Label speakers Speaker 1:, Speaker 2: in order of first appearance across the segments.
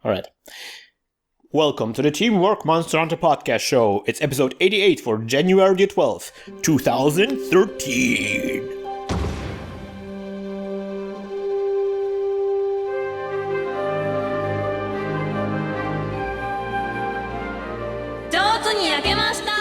Speaker 1: All right. Welcome to the Teamwork Monster Hunter Podcast Show. It's episode 88 for January the 12th, 2013.
Speaker 2: 上手に焼けました。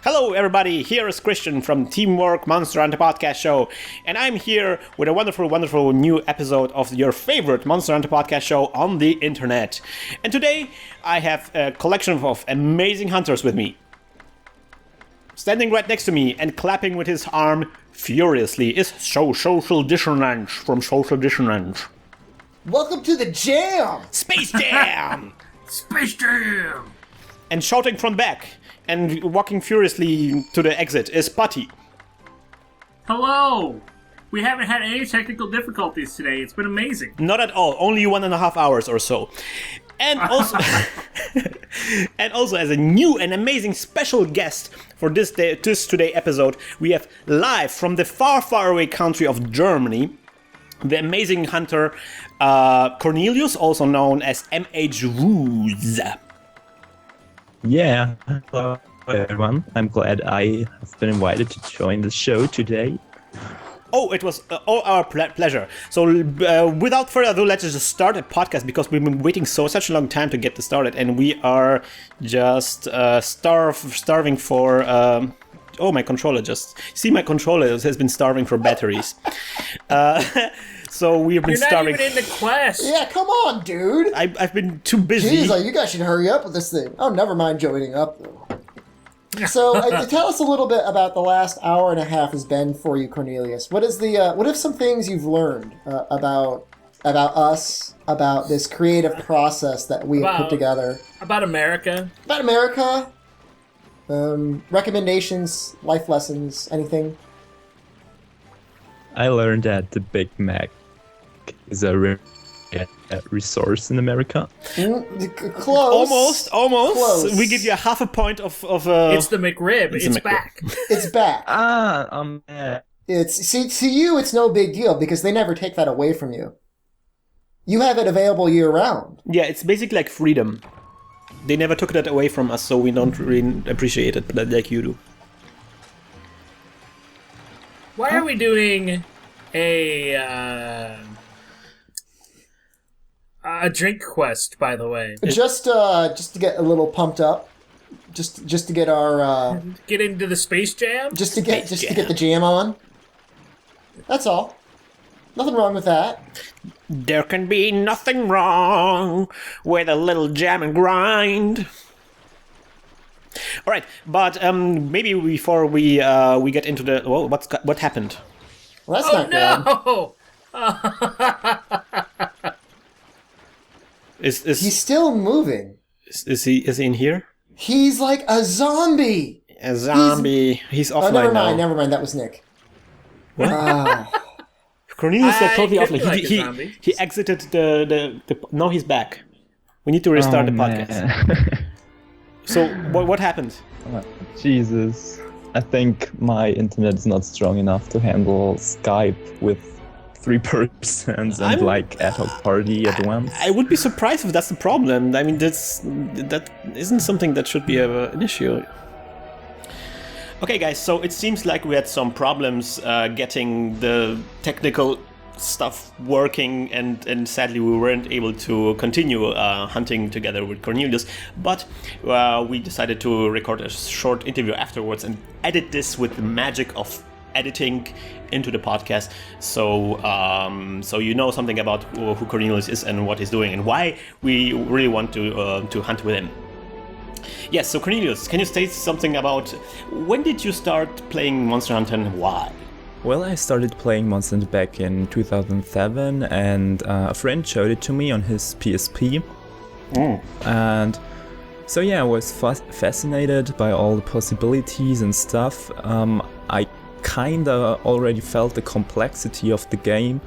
Speaker 1: Hello everybody, here is Christian from Teamwork Monster Hunter Podcast Show, and I'm here with a wonderful new episode of your favorite Monster Hunter Podcast Show on the internet. And today I have a collection of amazing hunters with me. Standing right next to me and clapping with his arm furiously is Social Dissonance from Social Dissonance.
Speaker 3: Welcome to the jam!
Speaker 1: Space Jam!
Speaker 4: Space Jam!
Speaker 1: And shouting from back and walking furiously to the exit is Putty.
Speaker 4: Hello! We haven't had any technical difficulties today. It's been amazing.
Speaker 1: Not at all. Only 1.5 hours or so. And also, and also as a new and amazing special guest for this today episode, we have live from the far away country of Germany, the amazing hunter Cornelius, also known as MHVuze.
Speaker 5: Yeah, hello everyone. I'm glad I have been invited to join the show today.
Speaker 1: Oh, it was all our pleasure. So without further ado, let's just start a podcast because we've been waiting such a long time to get this started, and we are just starving for... oh, my controller just... See, my controller has been starving for batteries. So we have been starving...
Speaker 4: You're not even in the quest!
Speaker 3: Yeah, come on, dude!
Speaker 1: I've been too busy.
Speaker 3: Jeez, like, you guys should hurry up with this thing. Oh, never mind joining up, though. So, tell us a little bit about the last hour and a half has been for you, Cornelius. What have some things you've learned about us, about this creative process that we have put together?
Speaker 4: About America.
Speaker 3: About America? Recommendations, life lessons, anything?
Speaker 5: I learned that the Big Mac is a resource in America.
Speaker 3: Close.
Speaker 1: Almost.
Speaker 3: Close.
Speaker 1: We give you a half a point of
Speaker 4: It's the McRib. It's back.
Speaker 3: It's back. To you, it's no big deal because they never take that away from you. You have it available year round.
Speaker 1: Yeah, it's basically like freedom. They never took that away from us, so we don't really appreciate it, but like you do.
Speaker 4: Why are we doing a drink quest, by the way?
Speaker 3: Just to get a little pumped up, just to get our
Speaker 4: get into the Space Jam.
Speaker 3: to get the jam on. That's all. Nothing wrong with that.
Speaker 1: There can be nothing wrong with a little jam and grind. All right, but maybe before we get into the what happened?
Speaker 3: Well, that's not
Speaker 4: No!
Speaker 1: Is
Speaker 3: He's still moving.
Speaker 1: is he in here?
Speaker 3: He's like a zombie.
Speaker 1: A zombie. He's offline now.
Speaker 3: Never mind. That was Nick.
Speaker 1: Cornelius is totally
Speaker 4: could be
Speaker 1: offline.
Speaker 4: like a zombie.
Speaker 1: He exited the. No, he's back. We need to restart the podcast. So what happened?
Speaker 5: Jesus. I think my internet is not strong enough to handle Skype with 3 persons and like ad hoc party at once.
Speaker 1: I would be surprised if that's the problem. I mean, that isn't something that should be an issue. Okay, guys, so it seems like we had some problems getting the technical stuff working, and sadly we weren't able to continue hunting together with Cornelius, but we decided to record a short interview afterwards and edit this with the magic of editing into the podcast, so you know something about who Cornelius is and what he's doing and why we really want to hunt with him. Yes, so Cornelius, can you state something about when did you start playing Monster Hunter and why?
Speaker 5: Well, I started playing Monster Hunter back in 2007, and a friend showed it to me on his PSP. And so yeah, I was fascinated by all the possibilities and stuff. I kinda already felt the complexity of the game,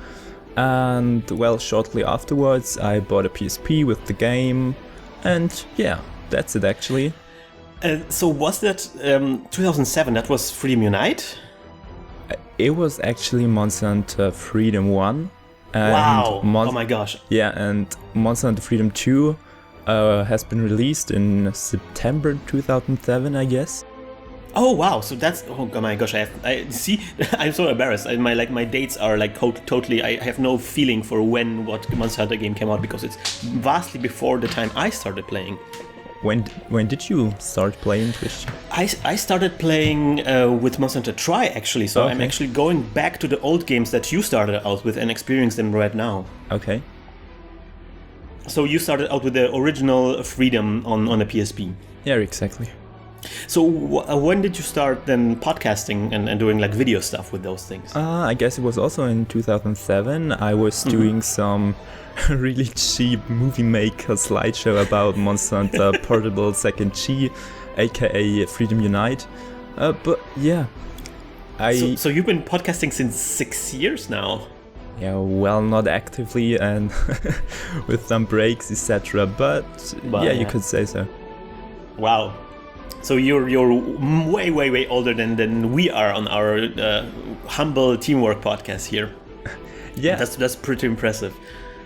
Speaker 5: and well, shortly afterwards I bought a PSP with the game, and yeah, that's it actually.
Speaker 1: So was that 2007, that was Freedom Unite?
Speaker 5: It was actually Monster Hunter Freedom 1. And
Speaker 1: wow, oh my gosh.
Speaker 5: Yeah, and Monster Hunter Freedom 2 has been released in September 2007, I guess.
Speaker 1: Oh wow! So that's oh my gosh! I see. I'm so embarrassed. My dates are like totally. I have no feeling for what Monster Hunter game came out because it's vastly before the time I started playing.
Speaker 5: When did you start playing, Christian?
Speaker 1: I started playing with Monster Hunter Tri actually. So okay. I'm actually going back to the old games that you started out with and experience them right now.
Speaker 5: Okay.
Speaker 1: So you started out with the original Freedom on the PSP.
Speaker 5: Yeah, exactly.
Speaker 1: So when did you start then podcasting and doing like video stuff with those things?
Speaker 5: I guess it was also in 2007. I was doing some really cheap movie maker slideshow about Monster Hunter Portable 2nd G, aka Freedom Unite. But yeah,
Speaker 1: So you've been podcasting since 6 years now?
Speaker 5: Yeah, well, not actively and with some breaks, etc. But yeah, you could say so.
Speaker 1: Wow. So you're way older than we are on our humble teamwork podcast here.
Speaker 5: Yeah,
Speaker 1: that's pretty impressive.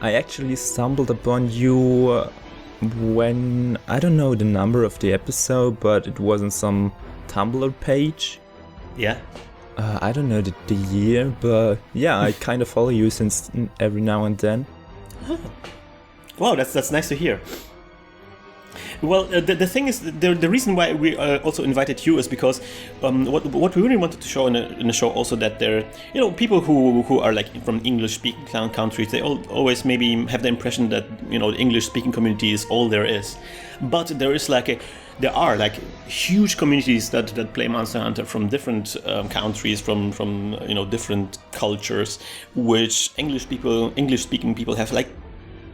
Speaker 5: I actually stumbled upon you when I don't know the number of the episode, but it was on some Tumblr page.
Speaker 1: Yeah.
Speaker 5: I don't know the year, but yeah, I kind of follow you since every now and then.
Speaker 1: Wow, that's nice to hear. Well, the thing is, the reason why we also invited you is because what we really wanted to show in the show also that there, people who are like from English-speaking countries, they always maybe have the impression that the English-speaking community is all there is, but there are huge communities that play Monster Hunter from different countries, from different cultures, which English-speaking people have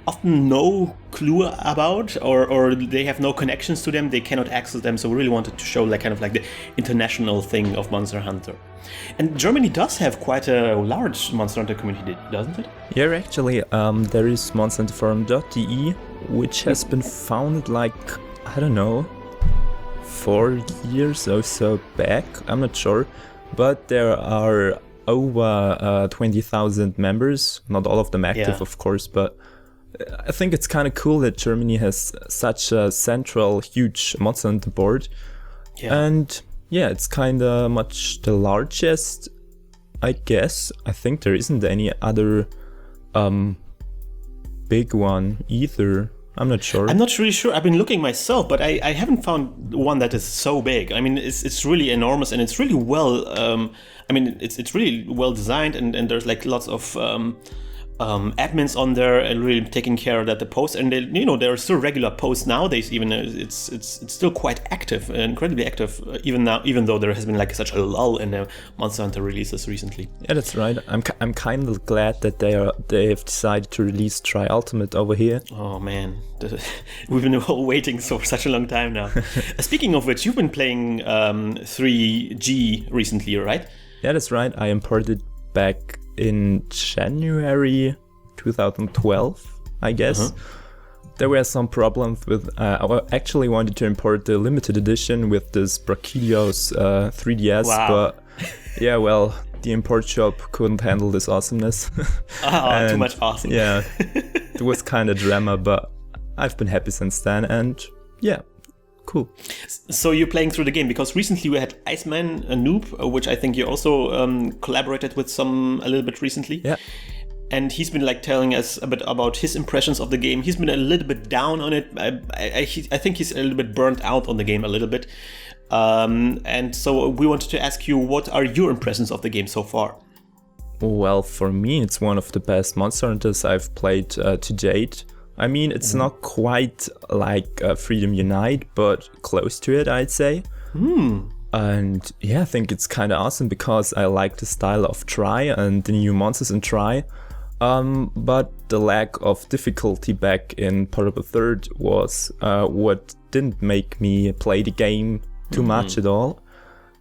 Speaker 1: often no clue about, or they have no connections to them, they cannot access them. So we really wanted to show the international thing of Monster Hunter. And Germany does have quite a large Monster Hunter community, doesn't it?
Speaker 5: Yeah, actually, there is monsterhunterforum.de, which has been founded I don't know, 4 years or so back, I'm not sure, but there are over 20,000 members, not all of them active, of course, but I think it's kind of cool that Germany has such a central, huge Monster Hunter board. Yeah. And yeah, it's kind of much the largest, I guess. I think there isn't any other big one either. I'm not sure.
Speaker 1: I'm not really sure. I've been looking myself, but I haven't found one that is so big. I mean, it's really enormous, and it's really well. It's really well designed, and there's lots of admins on there and really taking care of that the posts, and there are still regular posts nowadays. Even it's still quite active, incredibly active, even now, even though there has been such a lull in the Monster Hunter releases recently.
Speaker 5: Yeah, that's right. I'm kind of glad that they have decided to release Tri Ultimate over here.
Speaker 1: Oh man, we've been waiting for such a long time now. Speaking of which, you've been playing 3G recently, right?
Speaker 5: Yeah, that's right. I imported back in January 2012, I guess. There were some problems with I actually wanted to import the limited edition with this Brachelios 3DS, but yeah, well, the import shop couldn't handle this awesomeness.
Speaker 1: And, too much awesome.
Speaker 5: Yeah, it was kind of drama, but I've been happy since then, and yeah, cool.
Speaker 1: So you're playing through the game, because recently we had Iceman, a noob, which I think you also collaborated with a little bit recently.
Speaker 5: Yeah.
Speaker 1: And he's been telling us a bit about his impressions of the game. He's been a little bit down on it. I think he's a little bit burnt out on the game a little bit. And so we wanted to ask you, what are your impressions of the game so far?
Speaker 5: Well, for me, it's one of the best Monster Hunters I've played to date. I mean, it's not quite like Freedom Unite, but close to it, I'd say. And yeah, I think it's kind of awesome because I like the style of Try and the new monsters in Try. But the lack of difficulty back in Portable Third was what didn't make me play the game too much at all.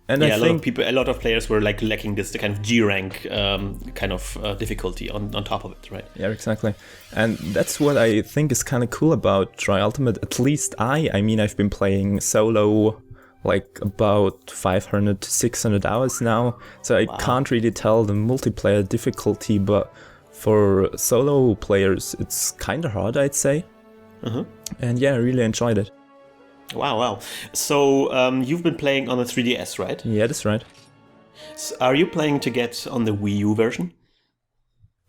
Speaker 5: And
Speaker 1: yeah,
Speaker 5: I think
Speaker 1: a lot of players were like lacking this the kind of G rank kind of difficulty on top of it, right?
Speaker 5: Yeah, exactly. And that's what I think is kind of cool about Try Ultimate. At least I mean, I've been playing solo like about 500 to 600 hours now, so I can't really tell the multiplayer difficulty, but for solo players it's kind of hard, I'd say. And yeah, I really enjoyed it.
Speaker 1: Wow. So you've been playing on the 3DS, right?
Speaker 5: Yeah, that's right.
Speaker 1: So are you planning to get on the Wii U version?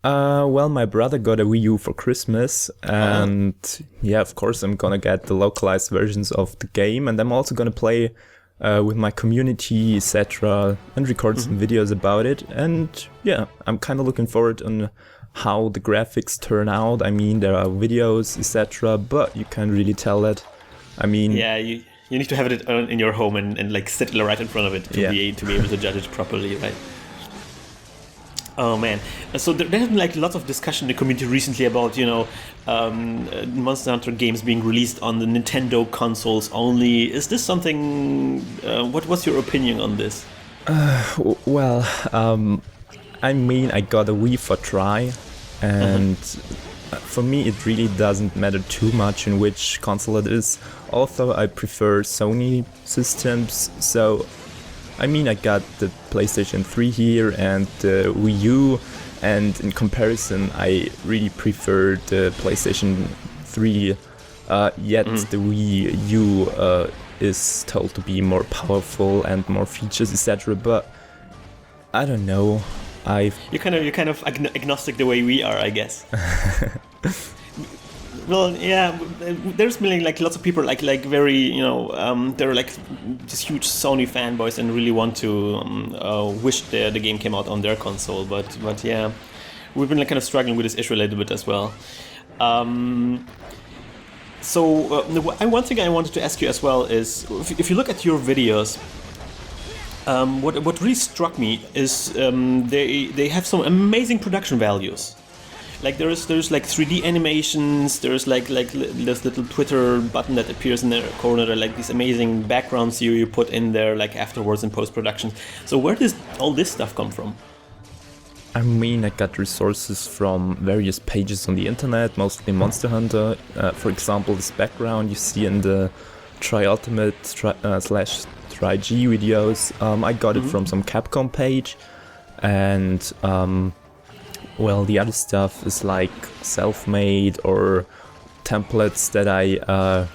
Speaker 5: Well, my brother got a Wii U for Christmas, and yeah, of course I'm gonna get the localized versions of the game, and I'm also gonna play with my community, etc., and record some videos about it. And yeah, I'm kind of looking forward on how the graphics turn out. I mean, there are videos, etc., but you can't really tell that. I mean,
Speaker 1: yeah, you need to have it in your home and like sit right in front of it to be able to judge it properly, right? Oh man! So there has been like lots of discussion in the community recently about Monster Hunter games being released on the Nintendo consoles only. Is this something? What's your opinion on this?
Speaker 5: Well, I mean, I got a Wii for Try, and for me it really doesn't matter too much in which console it is. Although I prefer Sony systems, so I mean, I got the PlayStation 3 here and the Wii U, and in comparison I really prefer the PlayStation 3, yet the Wii U is told to be more powerful and more features, etc. But I don't know. You're
Speaker 1: kind of agnostic the way we are, I guess. Well, yeah, there's been like lots of people like very they're like just huge Sony fanboys and really want to wish the game came out on their console, but yeah, we've been like kind of struggling with this issue a little bit as well. So one thing I wanted to ask you as well is if you look at your videos. What really struck me is they have some amazing production values. Like there's like 3D animations. There's like this little Twitter button that appears in the corner. There are like these amazing backgrounds you put in there like afterwards in post production. So where does all this stuff come from?
Speaker 5: I mean, I got resources from various pages on the internet, mostly Monster Hunter. For example, this background you see in the Try Ultimate / Try G videos. I got it from some Capcom page, and well, the other stuff is like self-made or templates that I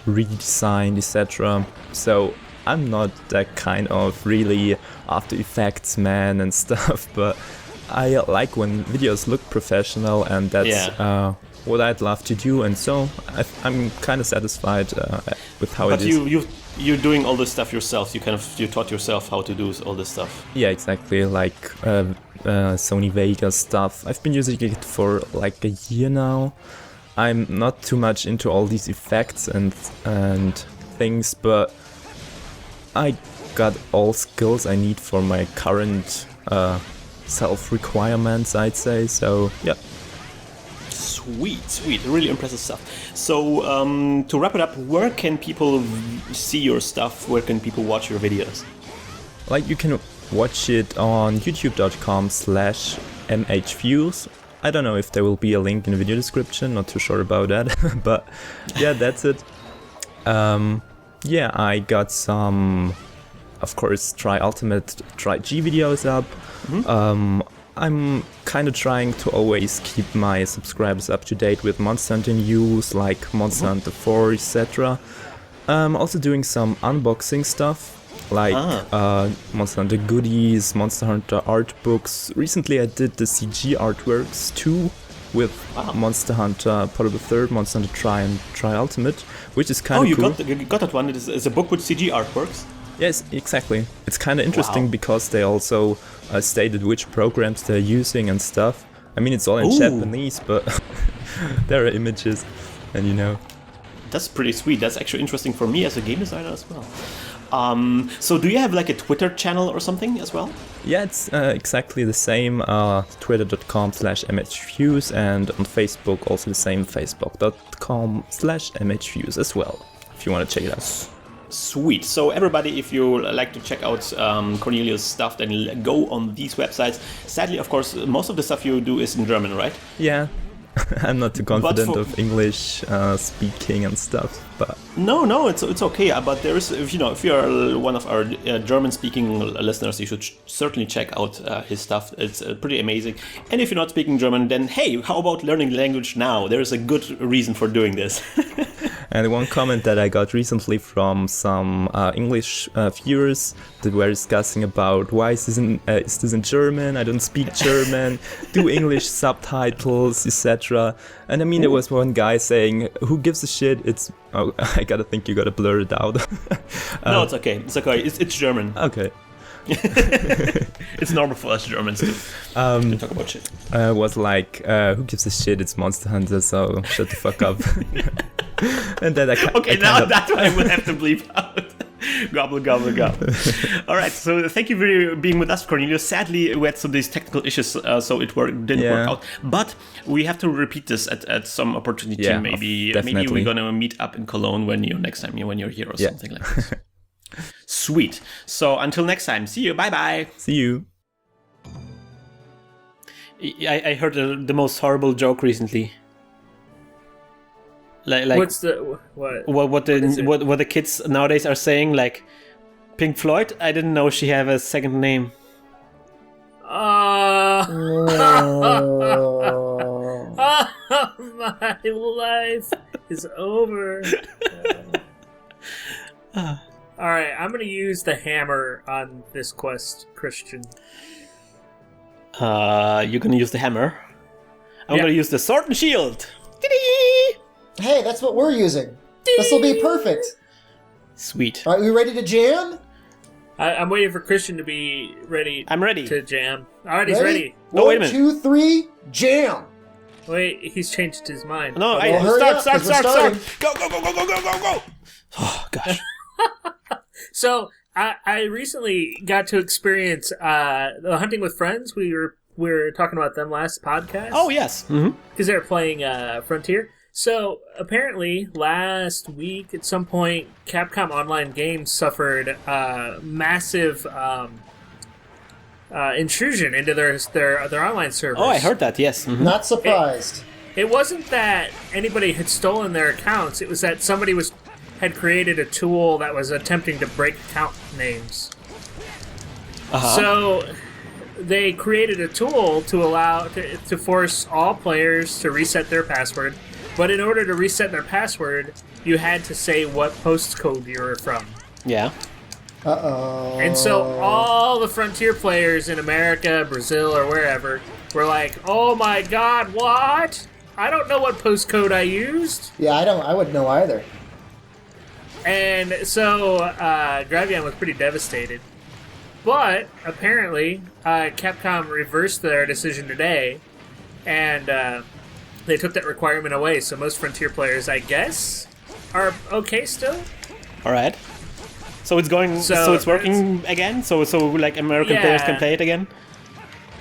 Speaker 5: redesigned, etc. So I'm not that kind of really After Effects man and stuff, but I like when videos look professional, and that's what I'd love to do. And so I'm kind of satisfied with how it is.
Speaker 1: But you're doing all this stuff yourself. You taught yourself how to do all this stuff.
Speaker 5: Yeah, exactly. Like Sony Vegas stuff. I've been using it for like a year now. I'm not too much into all these effects and things, but I got all skills I need for my current self-requirements, I'd say. So yeah.
Speaker 1: Sweet, really impressive stuff. So to wrap it up, where can people see your stuff? Where can people watch your videos?
Speaker 5: Like, you can watch it on youtube.com/MHVuze. I don't know if there will be a link in the video description, not too sure about that, but yeah, that's it. Yeah, I got some, of course, Try Ultimate, Try G videos up. I'm kind of trying to always keep my subscribers up to date with Monster Hunter news, like Monster Hunter 4, etc. Also doing some unboxing stuff, like Monster Hunter goodies, Monster Hunter art books. Recently I did the CG artworks too, with Monster Hunter Portable Third, Monster Hunter Try and Try Ultimate, which is kind of cool.
Speaker 1: You got that one. It's a book with CG artworks?
Speaker 5: Yes, exactly. It's kind of interesting because they also stated which programs they're using and stuff. I mean, it's all in
Speaker 1: Ooh.
Speaker 5: Japanese, but there are images, and you know.
Speaker 1: That's pretty sweet. That's actually interesting for me as a game designer as well. So do you have like a Twitter channel or something as well?
Speaker 5: Yeah, it's exactly the same, twitter.com/MHVuze, and on Facebook also the same, facebook.com/MHVuze as well, if you want to check it out.
Speaker 1: Sweet. So everybody, if you like to check out Cornelius' stuff, then go on these websites. Sadly, of course, most of the stuff you do is in German, right?
Speaker 5: Yeah, I'm not too confident
Speaker 1: for-
Speaker 5: of English speaking and stuff, but
Speaker 1: No, it's okay. But there is, if you're one of our German-speaking listeners, you should certainly check out his stuff. It's pretty amazing. And if you're not speaking German, then hey, how about learning the language now? There is a good reason for doing this.
Speaker 5: And one comment that I got recently from some English viewers that were discussing about why is this in German? I don't speak German. Do English subtitles, etc. And I mean, there was one guy saying, "Who gives a shit?" It's I gotta think you gotta blur it out.
Speaker 1: No, it's okay. It's okay. It's German.
Speaker 5: Okay.
Speaker 1: It's normal for us Germans to talk about shit.
Speaker 5: Was like, who gives a shit? It's Monster Hunter, so shut the fuck up. And then
Speaker 1: Okay, now that one I will have to bleep out. Gobble, gobble, gobble. All right, so thank you for being with us, Cornelius. Sadly, we had some of these technical issues, so it didn't work out. But we have to repeat this at some opportunity.
Speaker 5: Yeah,
Speaker 1: maybe
Speaker 5: definitely.
Speaker 1: we're gonna meet up in Cologne next time when you're here or something like this. Sweet. So until next time, see you. Bye bye.
Speaker 5: See you.
Speaker 1: I heard the most horrible joke recently. Like
Speaker 4: What's the what?
Speaker 1: what the kids nowadays are saying, like Pink Floyd. I didn't know she have a second name.
Speaker 3: Oh.
Speaker 4: My life is over. All right, I'm gonna use the hammer on this quest, Christian.
Speaker 1: You're gonna use the hammer. I'm
Speaker 4: Yeah.
Speaker 1: gonna use the sword and shield. Dee-dee!
Speaker 3: Hey, that's what we're using. This will be perfect.
Speaker 1: Sweet.
Speaker 3: All right, we ready to jam?
Speaker 4: I'm waiting for Christian to be ready.
Speaker 1: I'm ready.
Speaker 4: To jam. All right, he's ready.
Speaker 1: No, wait a
Speaker 3: 1,
Speaker 1: minute.
Speaker 3: 2, 3, jam!
Speaker 4: Wait, he's changed his mind.
Speaker 1: No,
Speaker 3: Well, hurry up, 'cause we're starting.
Speaker 1: Go. Oh gosh.
Speaker 4: So I recently got to experience the hunting with friends. We were talking about them last podcast.
Speaker 1: Oh yes. Mm-hmm.
Speaker 4: Because they were playing Frontier. So apparently last week at some point, Capcom Online Games suffered massive intrusion into their online servers.
Speaker 1: Oh, I heard that. Yes. Mhm.
Speaker 3: Not surprised.
Speaker 4: It wasn't that anybody had stolen their accounts. It was that somebody had created a tool that was attempting to break account names.
Speaker 1: Uh-huh.
Speaker 4: So they created a tool to force all players to reset their password. But in order to reset their password, you had to say what postcode you were from.
Speaker 1: Yeah.
Speaker 3: Uh-oh.
Speaker 4: And so all the Frontier players in America, Brazil, or wherever were like, "Oh my God, what? I don't know what postcode I used."
Speaker 3: Yeah, I wouldn't know either.
Speaker 4: And so Gravion was pretty devastated. But apparently, Capcom reversed their decision today, and they took that requirement away. So most Frontier players, I guess, are okay still.
Speaker 1: All right. So it's going. So it's working again. So like American players can play it again.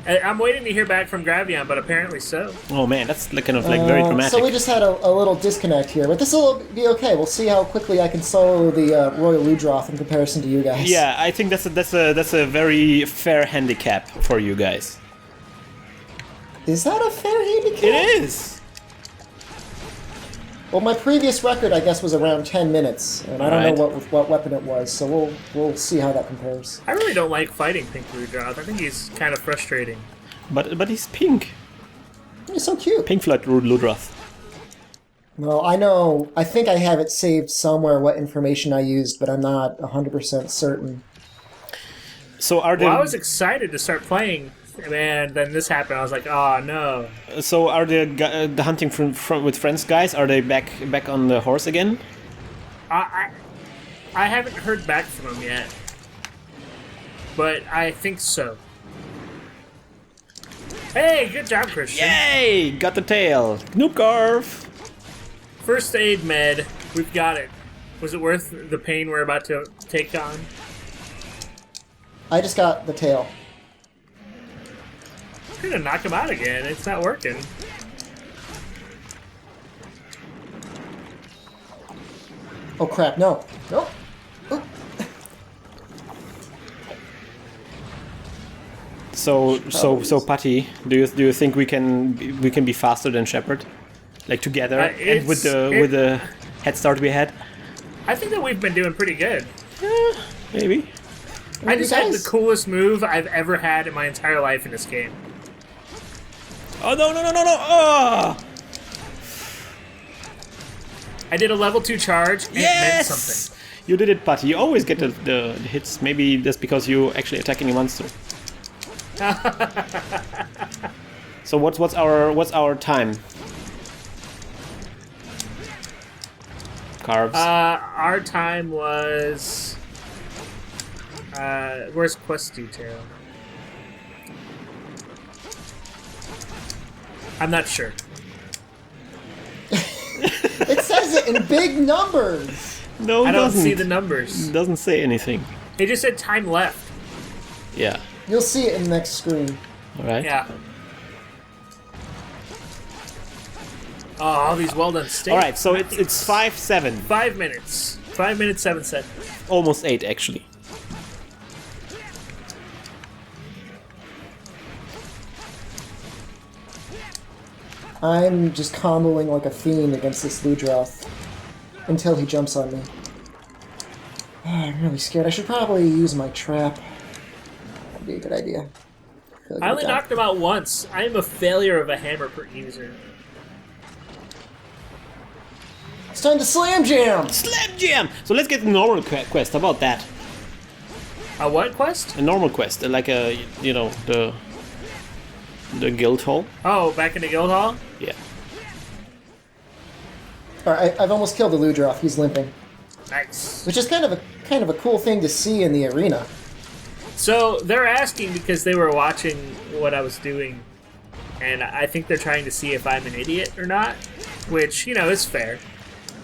Speaker 4: I'm waiting to hear back from Gravion, but apparently so.
Speaker 1: Oh man, that's like kind of like very dramatic.
Speaker 3: So we just had a little disconnect here, but this will be okay. We'll see how quickly I can solo the Royal Ludroth in comparison to you guys.
Speaker 1: Yeah, I think that's a very fair handicap for you guys.
Speaker 3: Is that a fair handicap?
Speaker 1: It is.
Speaker 3: Well, my previous record, I guess, was around 10 minutes, and I don't
Speaker 1: Alright.
Speaker 3: know what weapon it was, so we'll see how that compares.
Speaker 4: I really don't like fighting Pink Ludroth. I think he's kind of frustrating.
Speaker 1: But he's pink.
Speaker 3: He's so cute.
Speaker 1: Pink Floyd Ludroth.
Speaker 3: Well, I think I have it saved somewhere what information I used, but I'm not 100% certain.
Speaker 1: So are
Speaker 4: Well, I
Speaker 1: the
Speaker 4: was excited to start playing, and then this happened. I was like, "Oh no!"
Speaker 1: the hunting from with friends guys? Are they back on the horse again?
Speaker 4: I haven't heard back from him yet. but I think so. Hey, good job, Christian.
Speaker 1: Yay! Got the tail. Noob carve.
Speaker 4: First aid med. We've got it. Was it worth the pain we're about to take on?
Speaker 3: I just got the tail.
Speaker 4: I'm gonna knock him out again. It's not working.
Speaker 3: Oh crap! No. Nope.
Speaker 1: So, Patty, do you think we can be faster than Shepard, like together, and with the head start we had?
Speaker 4: I think that we've been doing pretty good.
Speaker 1: Maybe.
Speaker 4: I just had the coolest move I've ever had in my entire life in this game.
Speaker 1: Oh no! Oh!
Speaker 4: I did a level 2 charge, and it meant something.
Speaker 1: You did it, Patty. You always get the hits. Maybe that's because you're actually attacking a monster. So what's our time? Carbs.
Speaker 4: Our time was. Where's quest detail? I'm not sure.
Speaker 3: It says it in big numbers.
Speaker 1: No, it
Speaker 4: I don't
Speaker 1: doesn't.
Speaker 4: see the numbers.
Speaker 1: It doesn't say anything.
Speaker 4: It just said time left.
Speaker 1: Yeah.
Speaker 3: You'll see it in the next screen.
Speaker 1: All right.
Speaker 4: Yeah. Oh, all these well done steaks.
Speaker 1: All right. So it's 5-7.
Speaker 4: 5 minutes. 5 minutes, 7 seconds.
Speaker 1: Almost 8 actually.
Speaker 3: I'm just comboing like a fiend against this Ludroth until he jumps on me. Oh, I'm really scared. I should probably use my trap. That'd be a good idea.
Speaker 4: I only knocked him out once. I am a failure of a hammer per user.
Speaker 3: It's time to slam jam!
Speaker 1: Slam jam. So let's get the normal quest. How about that?
Speaker 4: A what quest?
Speaker 1: A normal quest, like the guild hall.
Speaker 4: Oh, back in the guild hall?
Speaker 1: Yeah.
Speaker 3: Alright, I've almost killed the Ludroth. He's limping.
Speaker 4: Nice.
Speaker 3: Which is kind of a cool thing to see in the arena.
Speaker 4: So they're asking because they were watching what I was doing, and I think they're trying to see if I'm an idiot or not, which, is fair.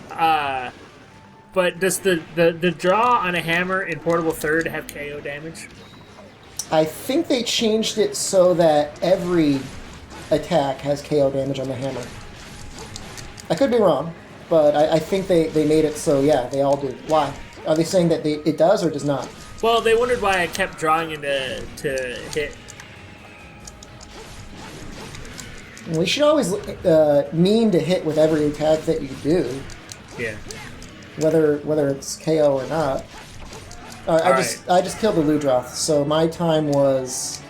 Speaker 4: But does the draw on a hammer in Portable Third have KO damage?
Speaker 3: I think they changed it so that every attack has KO damage on the hammer. I could be wrong, but I think they made it so, yeah, they all do. Why? Are they saying that it does or does not?
Speaker 4: Well, they wondered why I kept drawing into to hit.
Speaker 3: We should always mean to hit with every attack that you do,
Speaker 4: Yeah.
Speaker 3: whether it's KO or not. I just killed the Ludroth, so my time was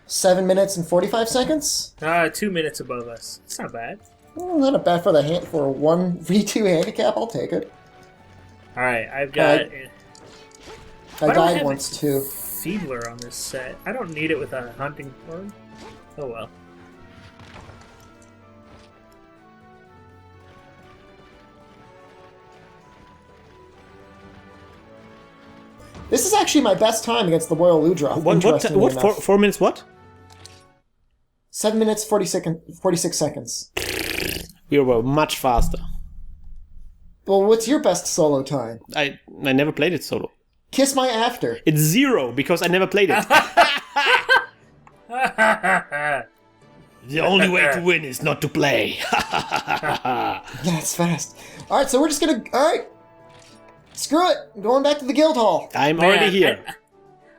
Speaker 3: 7 minutes and 45 seconds.
Speaker 4: 2 minutes above us. It's not bad.
Speaker 3: Well, not bad for for a 1v2 handicap. I'll take it.
Speaker 4: All right, I've got.
Speaker 3: I died once too.
Speaker 4: Feebler on this set. I don't need it with a hunting horn. Oh well.
Speaker 3: This is actually my best time against the Royal Ludroth.
Speaker 1: What? 4 minutes? What?
Speaker 3: 7 minutes 46 seconds.
Speaker 1: We were much faster.
Speaker 3: Well, what's your best solo time?
Speaker 1: I never played it solo.
Speaker 3: Kiss my after.
Speaker 1: It's 0 because I never played it. The only way to win is not to play.
Speaker 3: That's fast. All right, so we're just gonna. All right, screw it. I'm going back to the guild hall.
Speaker 1: I'm already here.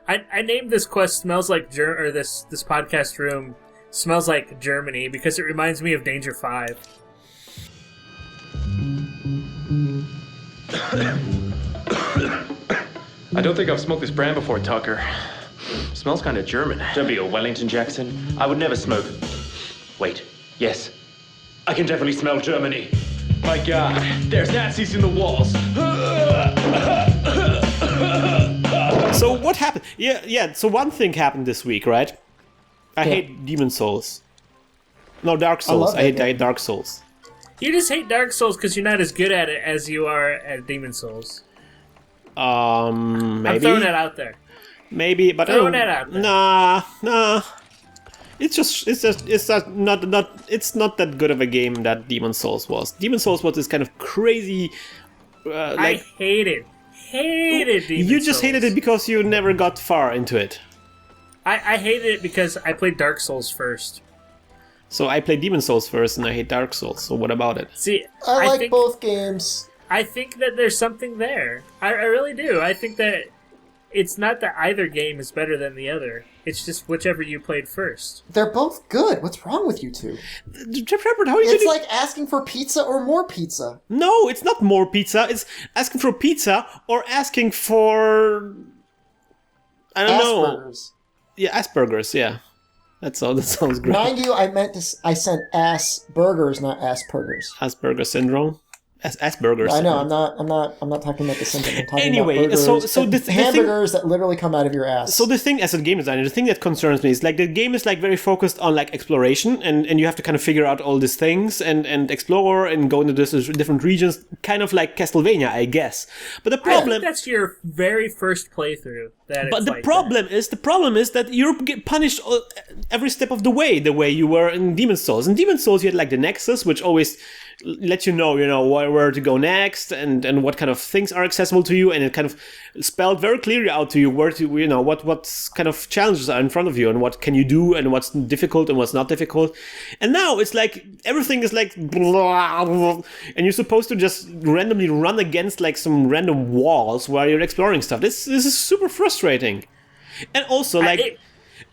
Speaker 4: I named this quest "Smells Like this podcast room smells like Germany" because it reminds me of Danger 5.
Speaker 6: I don't think I've smoked this brand before, Tucker. Smells kind of German.
Speaker 7: Don't be a Wellington Jackson. I would never smoke. Wait. Yes. I can definitely smell Germany.
Speaker 6: My God, there's Nazis in the walls.
Speaker 1: So what happened? Yeah. So one thing happened this week, right? I hate Demon Souls. No, Dark Souls. I hate Dark Souls.
Speaker 4: You just hate Dark Souls because you're not as good at it as you are at Demon Souls.
Speaker 1: Maybe.
Speaker 4: I'm throwing it out there.
Speaker 1: Maybe, but
Speaker 4: Throwing it out there.
Speaker 1: Nah. It's not that good of a game that Demon Souls was. Demon Souls was this kind of crazy.
Speaker 4: I hated Demon
Speaker 1: You just
Speaker 4: Souls.
Speaker 1: hated it because you never got far into it.
Speaker 4: I hated it because I played Dark Souls first.
Speaker 1: So I played Demon Souls first, and I hate Dark Souls. So what about it?
Speaker 4: See,
Speaker 3: I like
Speaker 4: think,
Speaker 3: both games.
Speaker 4: I think that there's something there. I really do. I think that it's not that either game is better than the other. It's just whichever you played first.
Speaker 3: They're both good. What's wrong with you two?
Speaker 1: Shepard, how are you
Speaker 3: It's
Speaker 1: gonna...
Speaker 3: like asking for pizza or more pizza.
Speaker 1: No, it's not more pizza. It's asking for pizza or asking for... I don't know.
Speaker 3: Asperger's.
Speaker 1: Yeah, Asperger's, yeah. That's all. That sounds great.
Speaker 3: Mind you, I sent ass burgers, not Asperger's.
Speaker 1: Asperger syndrome. Asperger's.
Speaker 3: I know. I'm not talking about the symptom. I'm talking
Speaker 1: Anyway,
Speaker 3: about burgers,
Speaker 1: so the thing-
Speaker 3: hamburgers that literally come out of your ass.
Speaker 1: So the thing, as a game designer, the thing that concerns me is like the game is like very focused on like exploration, and you have to kind of figure out all these things and explore and go into this different regions, kind of like Castlevania, I guess. But the
Speaker 4: I
Speaker 1: problem,
Speaker 4: think that's your very first playthrough.
Speaker 1: but the problem is that you're punished every step of the way you were in Demon's Souls. In Demon's Souls, you had like the Nexus, which always let you know where to go next and what kind of things are accessible to you, and it kind of spelled very clearly out to you where to what kind of challenges are in front of you and what can you do and what's difficult and what's not difficult. And now it's like everything is like blah, blah, and you're supposed to just randomly run against like some random walls while you're exploring stuff. This is super frustrating. And also like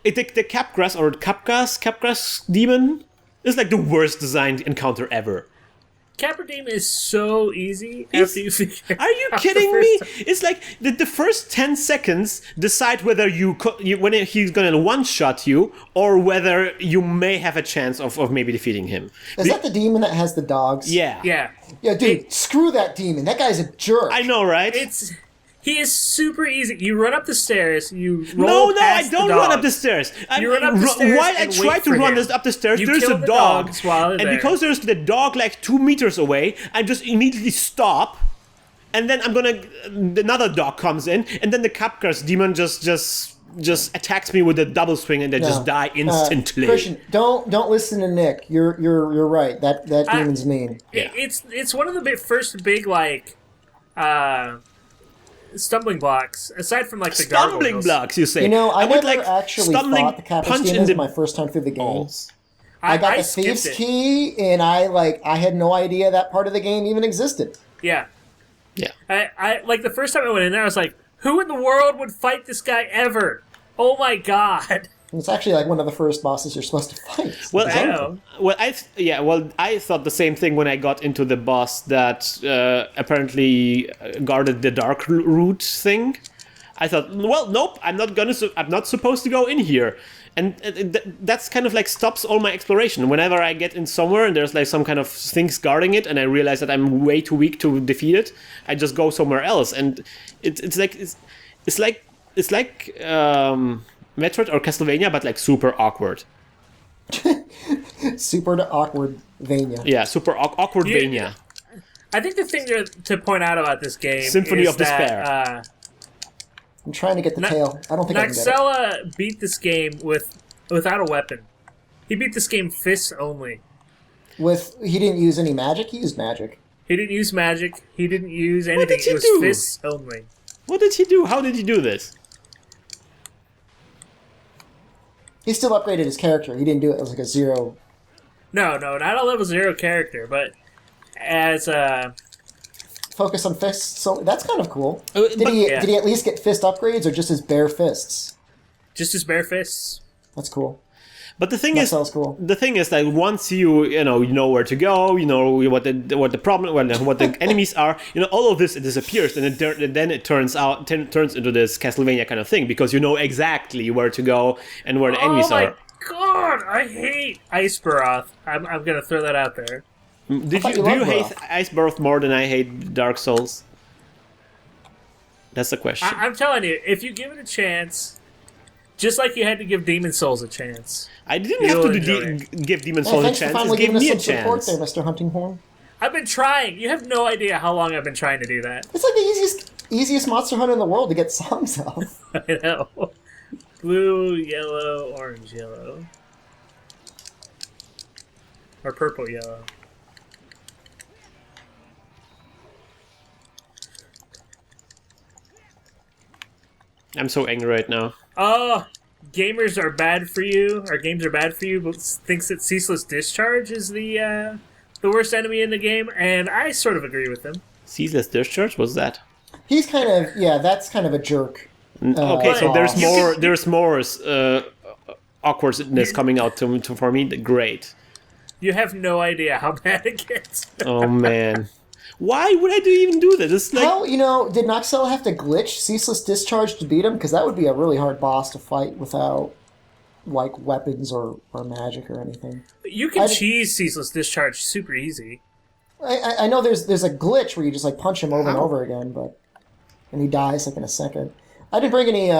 Speaker 1: the Capgrass or Capgrass demon is like the worst designed encounter ever.
Speaker 4: Caprademe is so easy after you figure
Speaker 1: Are you
Speaker 4: out
Speaker 1: kidding
Speaker 4: the
Speaker 1: me?
Speaker 4: first-
Speaker 1: It's like the first 10 seconds decide whether when he's gonna one-shot you or whether you may have a chance of maybe defeating him.
Speaker 3: Is that the demon that has the dogs?
Speaker 1: Yeah.
Speaker 4: Yeah.
Speaker 3: Yeah, dude, screw that demon. That guy's a jerk.
Speaker 1: I know, right?
Speaker 4: He is super easy. You run up the stairs, you
Speaker 1: No,
Speaker 4: roll
Speaker 1: I
Speaker 4: past
Speaker 1: don't
Speaker 4: the
Speaker 1: run
Speaker 4: dogs.
Speaker 1: up the stairs.
Speaker 4: You run up the stairs
Speaker 1: While I
Speaker 4: and
Speaker 1: try
Speaker 4: wait
Speaker 1: to
Speaker 4: for
Speaker 1: run
Speaker 4: him.
Speaker 1: up the stairs,
Speaker 4: You
Speaker 1: there's
Speaker 4: kill
Speaker 1: a
Speaker 4: the
Speaker 1: dog.
Speaker 4: dogs while they're
Speaker 1: And
Speaker 4: there.
Speaker 1: because there's the dog like 2 meters away, I just immediately stop. And then another dog comes in, and then the Capgrass demon just attacks me with a double swing, and they just die instantly.
Speaker 3: Christian, don't listen to Nick. You're right. That demon's mean.
Speaker 1: Yeah.
Speaker 4: It's one of the first big like stumbling blocks aside from like the
Speaker 1: Stumbling
Speaker 4: gargoyles.
Speaker 1: blocks, you say?
Speaker 3: You know, I
Speaker 1: would
Speaker 3: never actually fought the Capras demons my first time through the game.
Speaker 1: balls.
Speaker 3: I got the
Speaker 4: skipped
Speaker 3: thieves
Speaker 4: it.
Speaker 3: key, and I had no idea that part of the game even existed.
Speaker 4: Yeah.
Speaker 1: Yeah.
Speaker 4: I like the first time I went in there, I was like, who in the world would fight this guy ever? Oh my god.
Speaker 3: And it's actually like one of the first bosses you're supposed to fight.
Speaker 1: Well,
Speaker 4: I know.
Speaker 1: I thought the same thing when I got into the boss that apparently guarded the dark route thing. I thought, well, nope, I'm not supposed to go in here, and that's kind of like stops all my exploration. Whenever I get in somewhere and there's like some kind of things guarding it, and I realize that I'm way too weak to defeat it, I just go somewhere else, and it's like Metroid or Castlevania, but like super awkward.
Speaker 3: Super awkward Vania.
Speaker 1: Yeah, super awkwardvania.
Speaker 4: I think the thing to point out about this game
Speaker 1: Symphony
Speaker 4: is
Speaker 1: of Despair.
Speaker 4: that,
Speaker 3: I'm trying to get the tail. I don't think I can get it.
Speaker 4: Naxxella beat this game without a weapon. He beat this game fists only.
Speaker 3: He didn't use any magic. He used magic.
Speaker 4: He didn't use magic. He didn't use anything.
Speaker 1: did he
Speaker 4: It was
Speaker 1: do?
Speaker 4: fists only.
Speaker 1: What did he do? How did he do this?
Speaker 3: He still upgraded his character. He didn't do it as like a 0.
Speaker 4: No, not a level 0 character, but as a...
Speaker 3: Focus on fists. So that's kind of cool.
Speaker 1: but-
Speaker 3: Did he
Speaker 4: Yeah.
Speaker 3: at least get fist upgrades or just his bare fists?
Speaker 4: Just his bare fists.
Speaker 3: That's cool.
Speaker 1: But the thing
Speaker 3: That
Speaker 1: is,
Speaker 3: sounds cool.
Speaker 1: the thing is that once you know where to go, you know what the problem, what the enemies are, all of this it disappears, and then it turns into this Castlevania kind of thing because you know exactly where to go and where the enemies
Speaker 4: Oh my
Speaker 1: are.
Speaker 4: god, I hate Ice Baroth. I'm gonna throw that out there.
Speaker 1: Do
Speaker 3: thought
Speaker 1: you
Speaker 3: you loved
Speaker 1: hate
Speaker 3: Baroth.
Speaker 1: Icebirth more than I hate Dark Souls? That's the question.
Speaker 4: I'm telling you, if you give it a chance, just like you had to give Demon Souls a chance.
Speaker 1: I didn't
Speaker 4: You'll
Speaker 1: have to
Speaker 4: enjoy
Speaker 1: give Demon
Speaker 3: Hey,
Speaker 1: Souls a
Speaker 3: thanks for
Speaker 1: chance.
Speaker 3: finally
Speaker 1: Just give
Speaker 3: giving us
Speaker 1: me a
Speaker 3: some support
Speaker 1: chance.
Speaker 3: there, Mr. Huntinghorn.
Speaker 4: I've been trying. You have no idea how long I've been trying to do that.
Speaker 3: It's like the easiest. easiest Monster Hunter in the world to get songs of.
Speaker 4: I know. Blue, yellow, orange, yellow. Or purple, yellow.
Speaker 1: I'm so angry right now.
Speaker 4: Oh, gamers are bad for you, or games are bad for you, but thinks that Ceaseless Discharge is the worst enemy in the game, and I sort of agree with them.
Speaker 1: Ceaseless Discharge? What's that?
Speaker 3: He's kind of, that's kind of a jerk.
Speaker 1: Okay, so
Speaker 3: boss.
Speaker 1: there's more awkwardness coming out for me. Great.
Speaker 4: You have no idea how bad it gets.
Speaker 1: Oh man. Why would I even do that? It's like...
Speaker 3: How, did Noxel have to glitch Ceaseless Discharge to beat him? Because that would be a really hard boss to fight without, like, weapons or magic or anything.
Speaker 4: You can cheese Ceaseless Discharge super easy.
Speaker 3: I know there's a glitch where you just, like, punch him over and over again, and he dies, like, in a second. I didn't bring any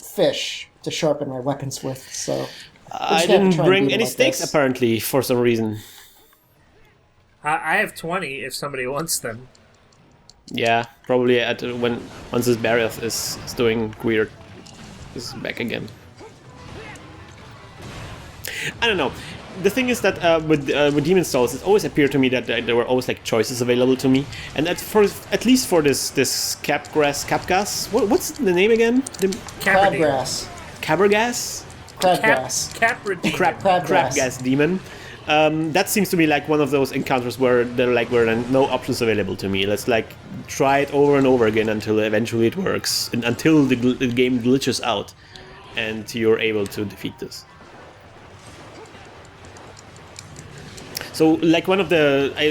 Speaker 3: fish to sharpen my weapons with, so...
Speaker 1: I didn't bring any steaks, apparently, for some reason.
Speaker 4: I have 20 if somebody wants them.
Speaker 1: Yeah, probably once this Barioth is doing weird. Is back again. I don't know. The thing is that with Demon's Souls, it always appeared to me that there were always like choices available to me, and at least for this Capgas. What's the name again?
Speaker 3: Crabgrass.
Speaker 1: Cabergas?
Speaker 3: Crabgrass.
Speaker 1: Crabgas demon. That seems to me like one of those encounters where there were no options available to me. Let's like try it over and over again until eventually it works, and until the game glitches out, and you're able to defeat this. So, like I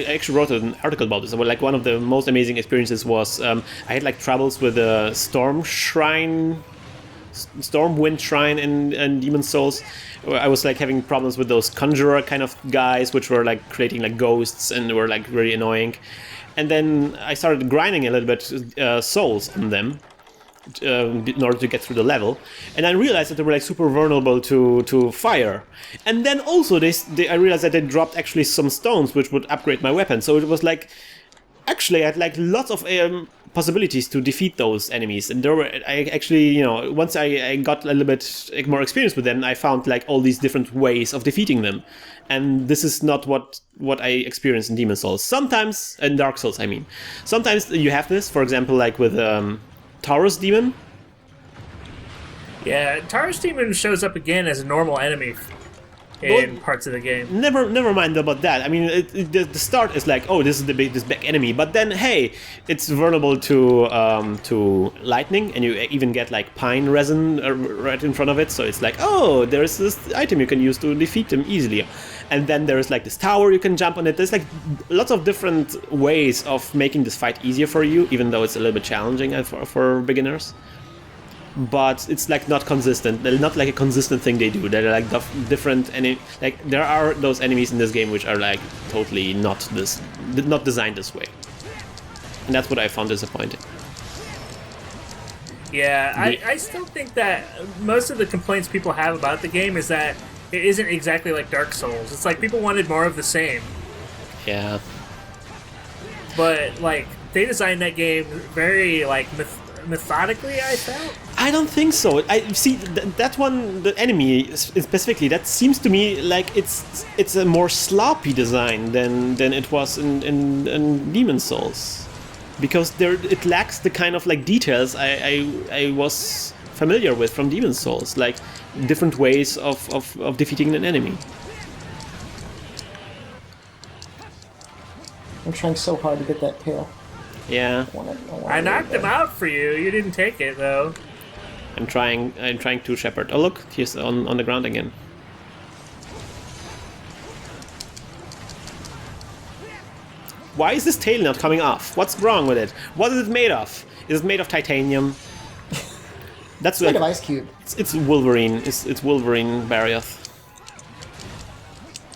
Speaker 1: actually wrote an article about this. Like one of the most amazing experiences was I had like troubles with the Stormwind Shrine in Demon's Souls. I was like having problems with those conjurer kind of guys, which were like creating like ghosts and were like really annoying. And then I started grinding a little bit souls on them in order to get through the level, and I realized that they were like super vulnerable to fire. And then also I realized that they dropped actually some stones which would upgrade my weapon. So it was like actually I had like lots of possibilities to defeat those enemies, and I actually, once I got a little bit more experience with them, I found like all these different ways of defeating them. And this is not what I experienced in Demon's Souls. Sometimes, in Dark Souls, I mean. Sometimes you have this, for example, like with Taurus Demon.
Speaker 4: Yeah, Taurus Demon shows up again as a normal enemy in parts of the game.
Speaker 1: Never mind about that. I mean, the start is like, oh, this is this big enemy, but then hey, it's vulnerable to lightning, and you even get like pine resin right in front of it. So it's like, oh, there's this item you can use to defeat them easily. And then there's like this tower you can jump on it. There's like lots of different ways of making this fight easier for you, even though it's a little bit challenging for beginners. But it's like not consistent. They're not like a consistent thing they do. They're like different, and like there are those enemies in this game which are like totally not designed this way, and that's what I found disappointing.
Speaker 4: Yeah, I still think that most of the complaints people have about the game is that it isn't exactly like Dark Souls. It's like people wanted more of the same.
Speaker 1: Yeah.
Speaker 4: But like they designed that game very like methodically, I felt.
Speaker 1: I don't think so. I see that one, the enemy specifically. That seems to me like it's a more sloppy design than it was in Demon's Souls, because it lacks the kind of like details I was familiar with from Demon's Souls, like different ways of defeating an enemy.
Speaker 3: I'm trying so hard to get that tail.
Speaker 1: Yeah.
Speaker 4: I knocked him out for you. You didn't take it though.
Speaker 1: I'm trying to shepherd. Oh look, he's on the ground again. Why is this tail not coming off? What's wrong with it? What is it made of? Is it made of titanium? That's
Speaker 3: made of ice cube.
Speaker 1: It's Wolverine. It's Wolverine Barioth.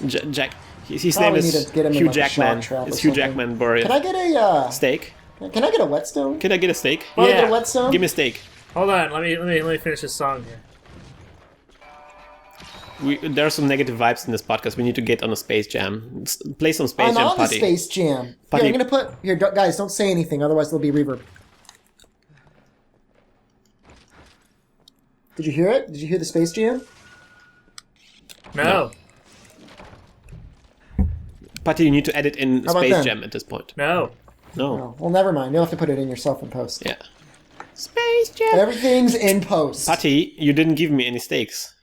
Speaker 1: Jack. His name is Hugh Jackman. It's Hugh Jackman Barioth.
Speaker 3: Can I get a
Speaker 1: steak?
Speaker 3: Can I get a whetstone?
Speaker 1: Can I get a steak?
Speaker 3: Yeah. Get a whetstone?
Speaker 1: Give me a steak.
Speaker 4: Hold on, let me finish this song here.
Speaker 1: There are some negative vibes in this podcast. We need to get on a Space Jam. Play some Space
Speaker 3: I'm
Speaker 1: Jam,
Speaker 3: on the
Speaker 1: Putty.
Speaker 3: Space Jam.
Speaker 1: Putty.
Speaker 3: Here, I'm gonna put here, guys. Don't say anything, otherwise there'll be reverb. Did you hear it? Did you hear the Space Jam?
Speaker 4: No.
Speaker 1: Putty, you need to edit in
Speaker 3: How about
Speaker 1: Space
Speaker 3: then?
Speaker 1: Jam at this point.
Speaker 4: No.
Speaker 1: No.
Speaker 3: Oh, well, never mind. You'll have to put it in yourself in post.
Speaker 1: Yeah. Space Jam.
Speaker 3: Everything's in post.
Speaker 1: Putty, you didn't give me any steaks.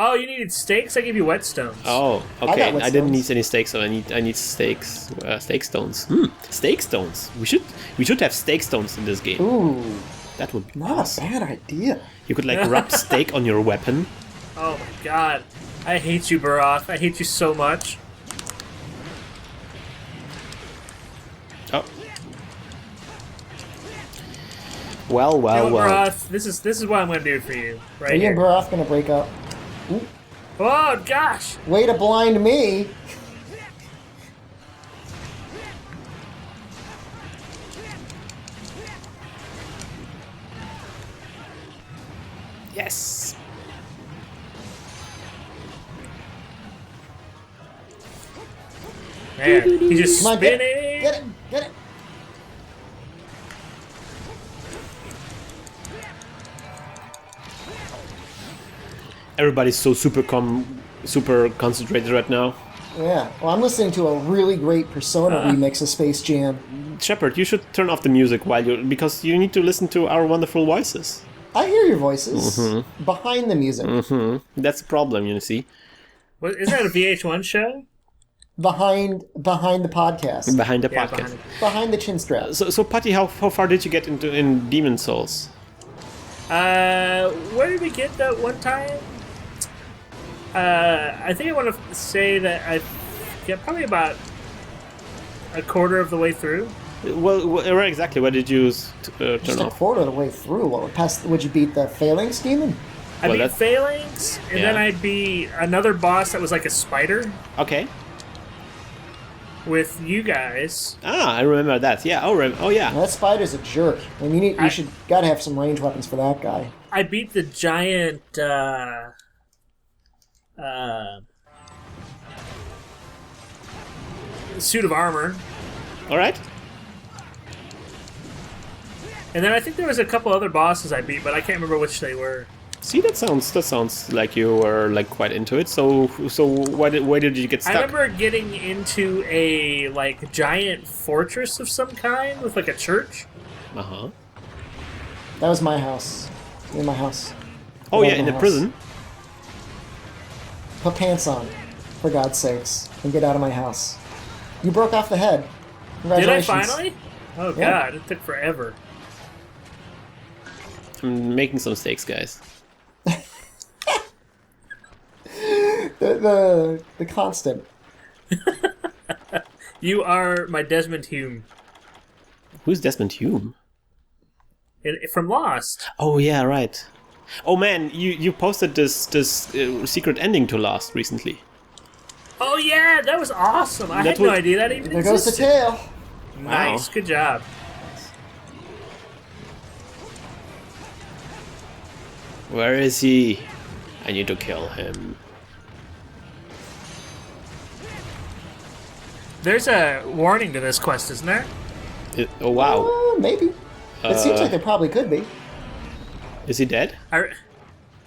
Speaker 4: Oh, you needed steaks? I gave you whetstones.
Speaker 1: Oh,
Speaker 3: I
Speaker 1: okay.
Speaker 3: got
Speaker 1: I didn't
Speaker 3: whetstones.
Speaker 1: need any steaks, so I need steaks. Steak stones. Steak stones. We should have steak stones in this game.
Speaker 3: Ooh,
Speaker 1: That would be
Speaker 3: not
Speaker 1: awesome.
Speaker 3: a bad idea.
Speaker 1: You could like rub steak on your weapon.
Speaker 4: Oh my god. I hate you, Baroth. I hate you so much.
Speaker 1: Oh. Well,
Speaker 4: You know
Speaker 1: well,
Speaker 4: what,
Speaker 1: well.
Speaker 4: Baroth? This is what I'm gonna do for you. Right
Speaker 3: Are you
Speaker 4: here.
Speaker 3: and Baroth gonna break up?
Speaker 4: Oh gosh!
Speaker 3: Way to blind me.
Speaker 1: Yes.
Speaker 4: Man, he's just
Speaker 3: Come on, get
Speaker 4: spinning.
Speaker 3: it. Get it. Get it.
Speaker 1: Everybody's so super concentrated right now.
Speaker 3: Yeah. Well, I'm listening to a really great Persona remix of Space Jam.
Speaker 1: Shepard, you should turn off the music because you need to listen to our wonderful voices.
Speaker 3: I hear your voices behind the music.
Speaker 1: That's the problem, you see.
Speaker 4: What, is that a VH1 show?
Speaker 3: Behind the podcast.
Speaker 1: Behind the
Speaker 4: Yeah,
Speaker 1: podcast.
Speaker 4: behind it.
Speaker 3: Behind the chin strap.
Speaker 1: So Putty, how far did you get in Demon Souls?
Speaker 4: Where did we get that one time? I think I want to say that I get probably about a quarter of the way through.
Speaker 1: Well, where exactly? Where did you turn
Speaker 3: Just a
Speaker 1: off?
Speaker 3: quarter of the way through. Would you beat the Phalanx Demon?
Speaker 4: I
Speaker 1: Well,
Speaker 4: beat
Speaker 1: that-
Speaker 4: Phalanx, and
Speaker 1: Yeah.
Speaker 4: then I beat another boss that was like a spider
Speaker 1: Okay.
Speaker 4: with you guys.
Speaker 1: Ah, I remember that. Yeah. Oh, yeah.
Speaker 3: That spider's a jerk. And you gotta have some range weapons for that guy.
Speaker 4: I beat the giant suit of armor,
Speaker 1: All right.
Speaker 4: and then I think there was a couple other bosses I beat, but I can't remember which they were.
Speaker 1: See, that sounds like you were like quite into it. So why did you get
Speaker 4: I
Speaker 1: stuck?
Speaker 4: remember getting into a like giant fortress of some kind with like a church.
Speaker 1: Uh huh.
Speaker 3: That was my house. In my house.
Speaker 1: Oh
Speaker 3: Get
Speaker 1: yeah,
Speaker 3: out of
Speaker 1: in
Speaker 3: my
Speaker 1: the
Speaker 3: house.
Speaker 1: prison.
Speaker 3: Put pants on, for God's sakes, and get out of my house. You broke off the head.
Speaker 4: Did I
Speaker 3: Congratulations.
Speaker 4: finally? Oh
Speaker 3: Yeah.
Speaker 4: god, it took forever.
Speaker 1: I'm making some mistakes, guys.
Speaker 3: The constant.
Speaker 4: You are my Desmond Hume
Speaker 1: Who's Desmond Hume?
Speaker 4: from Lost.
Speaker 1: Oh yeah, right. Oh man, you posted this secret ending to Lost recently.
Speaker 4: Oh yeah, that was awesome. I
Speaker 1: That
Speaker 4: had no
Speaker 1: was-
Speaker 4: idea that even
Speaker 3: There goes the
Speaker 4: existed.
Speaker 3: tail.
Speaker 4: Nice, good job.
Speaker 1: Where is he? I need to kill him.
Speaker 4: There's a warning to this quest, isn't there?
Speaker 1: Oh wow,
Speaker 3: Maybe. It seems like there probably could be.
Speaker 1: is he dead?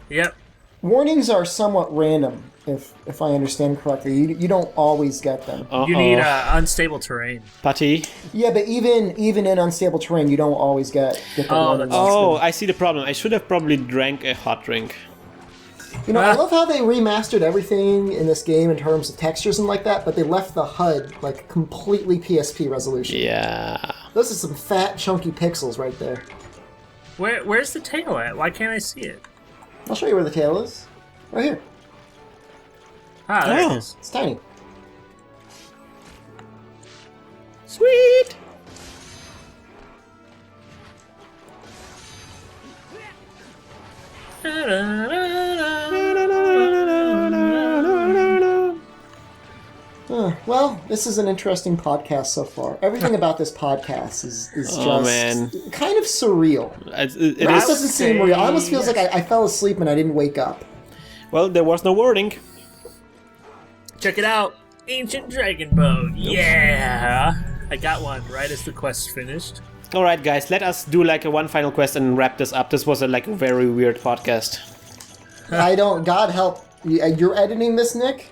Speaker 4: Yep.
Speaker 3: Warnings are somewhat random, if I understand correctly. You don't always get them.
Speaker 4: You need unstable terrain.
Speaker 1: Putty.
Speaker 3: Yeah, but even in unstable terrain, you don't always get the
Speaker 4: Oh,
Speaker 3: warnings.
Speaker 4: that's-
Speaker 1: Oh, I see the problem. I should have probably drank a hot drink.
Speaker 3: You know, I love how they remastered everything in this game in terms of textures and like that, but they left the HUD like completely PSP resolution.
Speaker 1: Yeah.
Speaker 3: Those are some fat, chunky pixels right there.
Speaker 4: Where's the tail at? Why can't I see it?
Speaker 3: I'll show you where the tail is. Right here.
Speaker 4: Ah, there
Speaker 1: Oh.
Speaker 4: it is.
Speaker 3: It's tiny.
Speaker 1: Sweet.
Speaker 3: Well, this is an interesting podcast so far. Everything about this podcast is just
Speaker 1: Oh, man.
Speaker 3: kind of surreal.
Speaker 1: It
Speaker 3: This
Speaker 1: is.
Speaker 3: doesn't seem real. It almost feels like I fell asleep and I didn't wake up.
Speaker 1: Well, there was no wording.
Speaker 4: Check it out. Ancient Dragon Bow. Yeah. I got one right as the quest finished.
Speaker 1: All right, guys, let us do like a one final quest and wrap this up. This was a like very weird podcast.
Speaker 3: I don't. God help. You're editing this, Nick?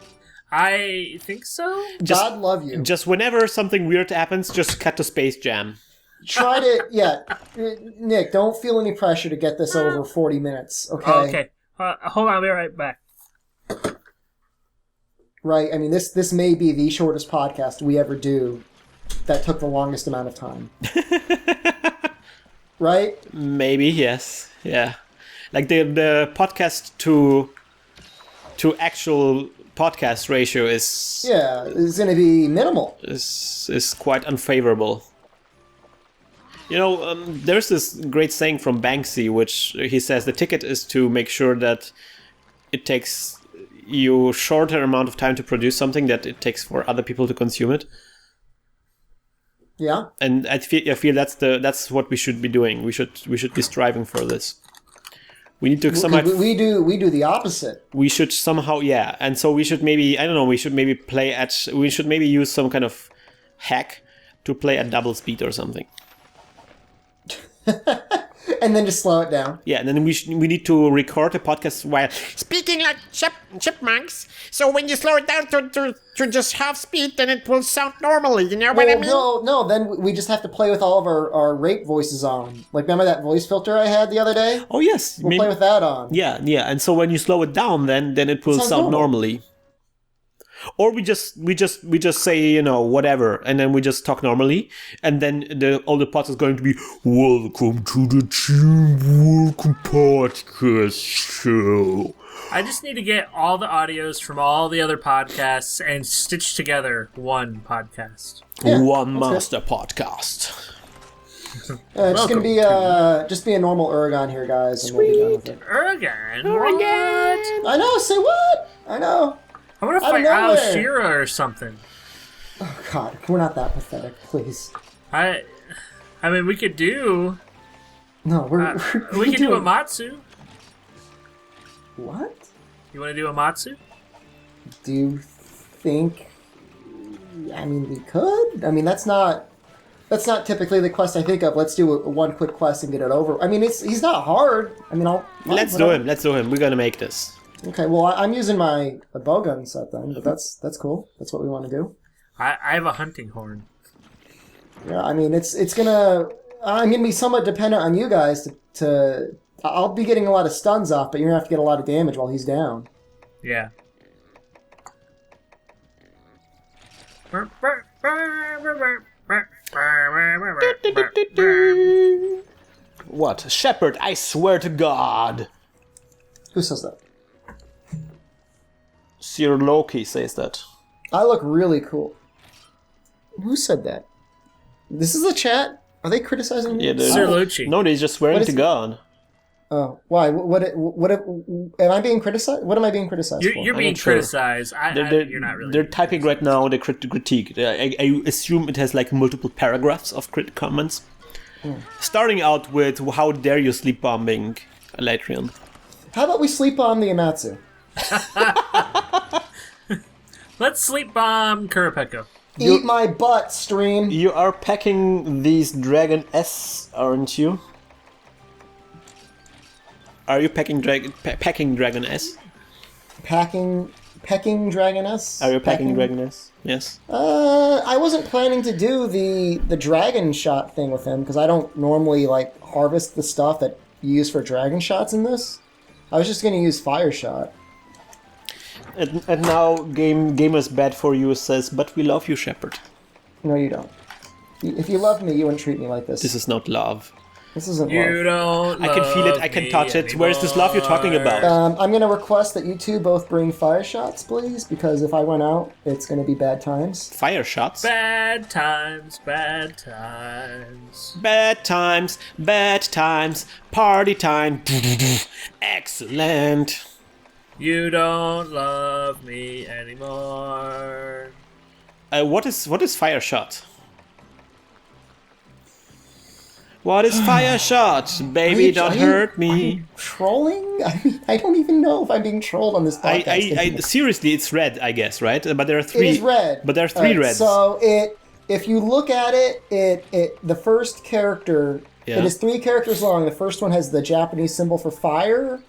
Speaker 4: I think so.
Speaker 3: God love you.
Speaker 1: Just whenever something weird happens, just cut to Space Jam.
Speaker 3: Try to, yeah. Nick, don't feel any pressure to get this over 40 minutes, okay?
Speaker 4: Okay. Hold on, I'll be right back.
Speaker 3: Right, I mean, this may be the shortest podcast we ever do that took the longest amount of time. Right?
Speaker 1: Maybe, yes. Yeah. Like the podcast to actual podcast ratio is
Speaker 3: going to be minimal.
Speaker 1: is quite unfavorable. You know, there's this great saying from Banksy, which he says the ticket is to make sure that it takes you shorter amount of time to produce something that it takes for other people to consume it.
Speaker 3: Yeah.
Speaker 1: And I feel that's what we should be doing. We should be striving for this. We need to somehow.
Speaker 3: We do the opposite.
Speaker 1: We should somehow, yeah. And so we should maybe, I don't know, we should maybe use some kind of hack to play at double speed or something.
Speaker 3: And then just slow it down.
Speaker 1: Yeah, and then we need to record a podcast while speaking like chipmunks. So when you slow it down to just half speed, then it will sound normally. You know what I mean?
Speaker 3: No. Then we just have to play with all of our rape voices on. Like, remember that voice filter I had the other day?
Speaker 1: Oh yes,
Speaker 3: We'll play with that on.
Speaker 1: Yeah. And so when you slow it down, then it will sound normally. Or we just say, you know, whatever, and then we just talk normally, and then all the pods is going to be welcome to the Teamwork Podcast Show.
Speaker 4: I just need to get all the audios from all the other podcasts and stitch together one podcast.
Speaker 3: Yeah,
Speaker 1: one master podcast.
Speaker 3: It's gonna be just be a normal Uragon here, guys. And we'll be done with it.
Speaker 4: Uragan?
Speaker 3: I know. Say what? I know.
Speaker 4: I want to fight Al Shira or something.
Speaker 3: Oh God, we're not that pathetic, please.
Speaker 4: I mean, we could do.
Speaker 3: No,
Speaker 4: we could do Amatsu.
Speaker 3: What?
Speaker 4: You want to do Amatsu?
Speaker 3: Do you think? I mean, we could. I mean, that's not typically the quest I think of. Let's do one quick quest and get it over. I mean, he's not hard. I mean,
Speaker 1: Let's do him. We're gonna make this.
Speaker 3: Okay, well, I'm using my bowgun set then, but that's cool. That's what we want to do.
Speaker 4: I have a hunting horn.
Speaker 3: Yeah, I mean, I'm gonna be somewhat dependent on you guys to I'll be getting a lot of stuns off, but you're gonna have to get a lot of damage while he's down.
Speaker 4: Yeah.
Speaker 1: What? Shepherd, I swear to God.
Speaker 3: Who says that?
Speaker 1: Sir Loki says that.
Speaker 3: I look really cool. Who said that? This is the chat? Are they criticizing me?
Speaker 1: Yeah,
Speaker 4: Sir Lucci.
Speaker 1: No, they're just swearing to God.
Speaker 3: Oh, why? What am I being criticized? What am I being criticized for?
Speaker 4: You're being criticized. You're not really.
Speaker 1: They're typing right now the critique. I assume it has like multiple paragraphs of comments. Starting out with, how dare you sleep bombing Elytrian?
Speaker 3: How about we sleep on the Amatsu?
Speaker 4: Let's sleep bomb Kurapeko.
Speaker 3: Eat my butt, stream.
Speaker 1: You are packing these Dragon S, aren't you? Are you packing Dragon S?
Speaker 3: Pecking Dragoness?
Speaker 1: Are you packing Dragon S? Yes.
Speaker 3: I wasn't planning to do the dragon shot thing with him because I don't normally like harvest the stuff that you use for dragon shots in this. I was just going to use fire shot.
Speaker 1: And now Gamers Bad For You says, but we love you, Shepard.
Speaker 3: No, you don't. If you loved me, you wouldn't treat me like this.
Speaker 1: This is not love.
Speaker 3: This isn't
Speaker 4: You
Speaker 3: love.
Speaker 4: don't.
Speaker 1: I can feel it. I can touch it. Where's this love you're talking about?
Speaker 3: I'm going to request that you two both bring fire shots, please, because if I went out, it's going to be bad times.
Speaker 1: Fire shots?
Speaker 4: Bad times, bad times.
Speaker 1: Bad times, bad times, party time. Excellent.
Speaker 4: You don't love me anymore.
Speaker 1: What is fire shot? What is fire shot? Baby, don't hurt
Speaker 3: Are you
Speaker 1: me.
Speaker 3: trolling? I don't even know if I'm being trolled on this podcast.
Speaker 1: Seriously, it's red, I guess, right? But there are three.
Speaker 3: It is red.
Speaker 1: But there are three reds.
Speaker 3: So if you look at it, the first character, it is 3 characters long. The first one has the Japanese symbol for fire,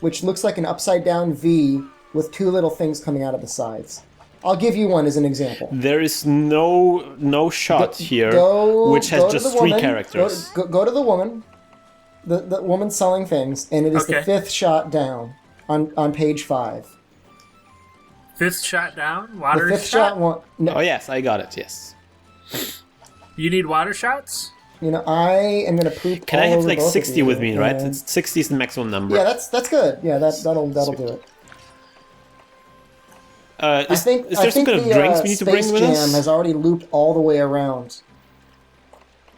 Speaker 3: which looks like an upside down V with 2 little things coming out of the sides. I'll give you one as an example.
Speaker 1: There is no shot here, which has just 3 characters.
Speaker 3: Go to the woman, the woman selling things, and it is the 5th shot down on page 5.
Speaker 4: 5th shot down? Water
Speaker 3: the 5th shot one. No,
Speaker 1: Oh yes, I got it. Yes.
Speaker 4: You need water shots?
Speaker 3: you know, I am gonna poop.
Speaker 1: Can
Speaker 3: all
Speaker 1: I have
Speaker 3: over
Speaker 1: like
Speaker 3: both of
Speaker 1: 60
Speaker 3: you,
Speaker 1: with me, right?
Speaker 3: and-
Speaker 1: It's 60 is the maximum number.
Speaker 3: Yeah, that's good. Yeah, that'll do it.
Speaker 1: Is there some kind of drinks we need to bring
Speaker 3: Space
Speaker 1: with
Speaker 3: Jam
Speaker 1: us?
Speaker 3: has already looped all the way around.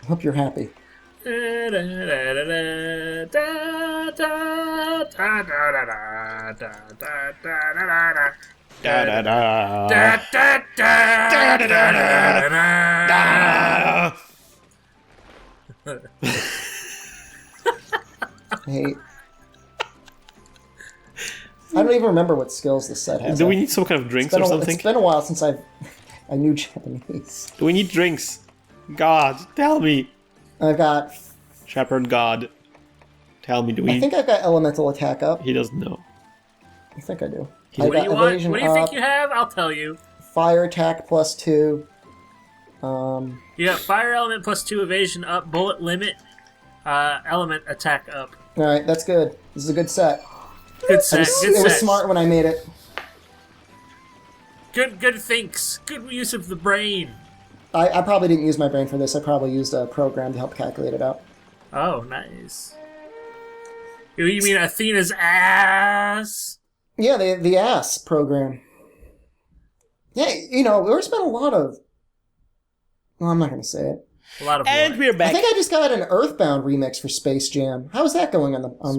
Speaker 3: I hope you're happy.
Speaker 1: Da, da, da. Ah.
Speaker 3: I don't even remember what skills this set has.
Speaker 1: Do we need some kind of drinks or something?
Speaker 3: It's been a while since I knew Japanese.
Speaker 1: Do we need drinks? God, tell me.
Speaker 3: I've got.
Speaker 1: Shepherd God. Tell me, do we...
Speaker 3: I think I've got elemental attack up.
Speaker 1: He doesn't know.
Speaker 3: I think I do.
Speaker 1: What
Speaker 4: What do you want? What do you think you have? I'll tell you.
Speaker 3: Fire attack +2.
Speaker 4: You got fire element +2 evasion up, bullet limit, element attack up.
Speaker 3: All right, that's good. This is a good set.
Speaker 4: Good set. Good
Speaker 3: It was
Speaker 4: set.
Speaker 3: smart when I made it.
Speaker 4: Good thinks. Good use of the brain.
Speaker 3: I probably didn't use my brain for this. I probably used a program to help calculate it out.
Speaker 4: Oh, nice. You mean Athena's ass?
Speaker 3: Yeah, the ass program. Yeah, you know, there's been a lot of... Well, I'm not going to say it.
Speaker 4: A lot of
Speaker 1: And
Speaker 4: what?
Speaker 1: we're
Speaker 3: I
Speaker 1: back.
Speaker 3: think I just got an Earthbound remix for Space Jam. How is that going on the
Speaker 1: Oh,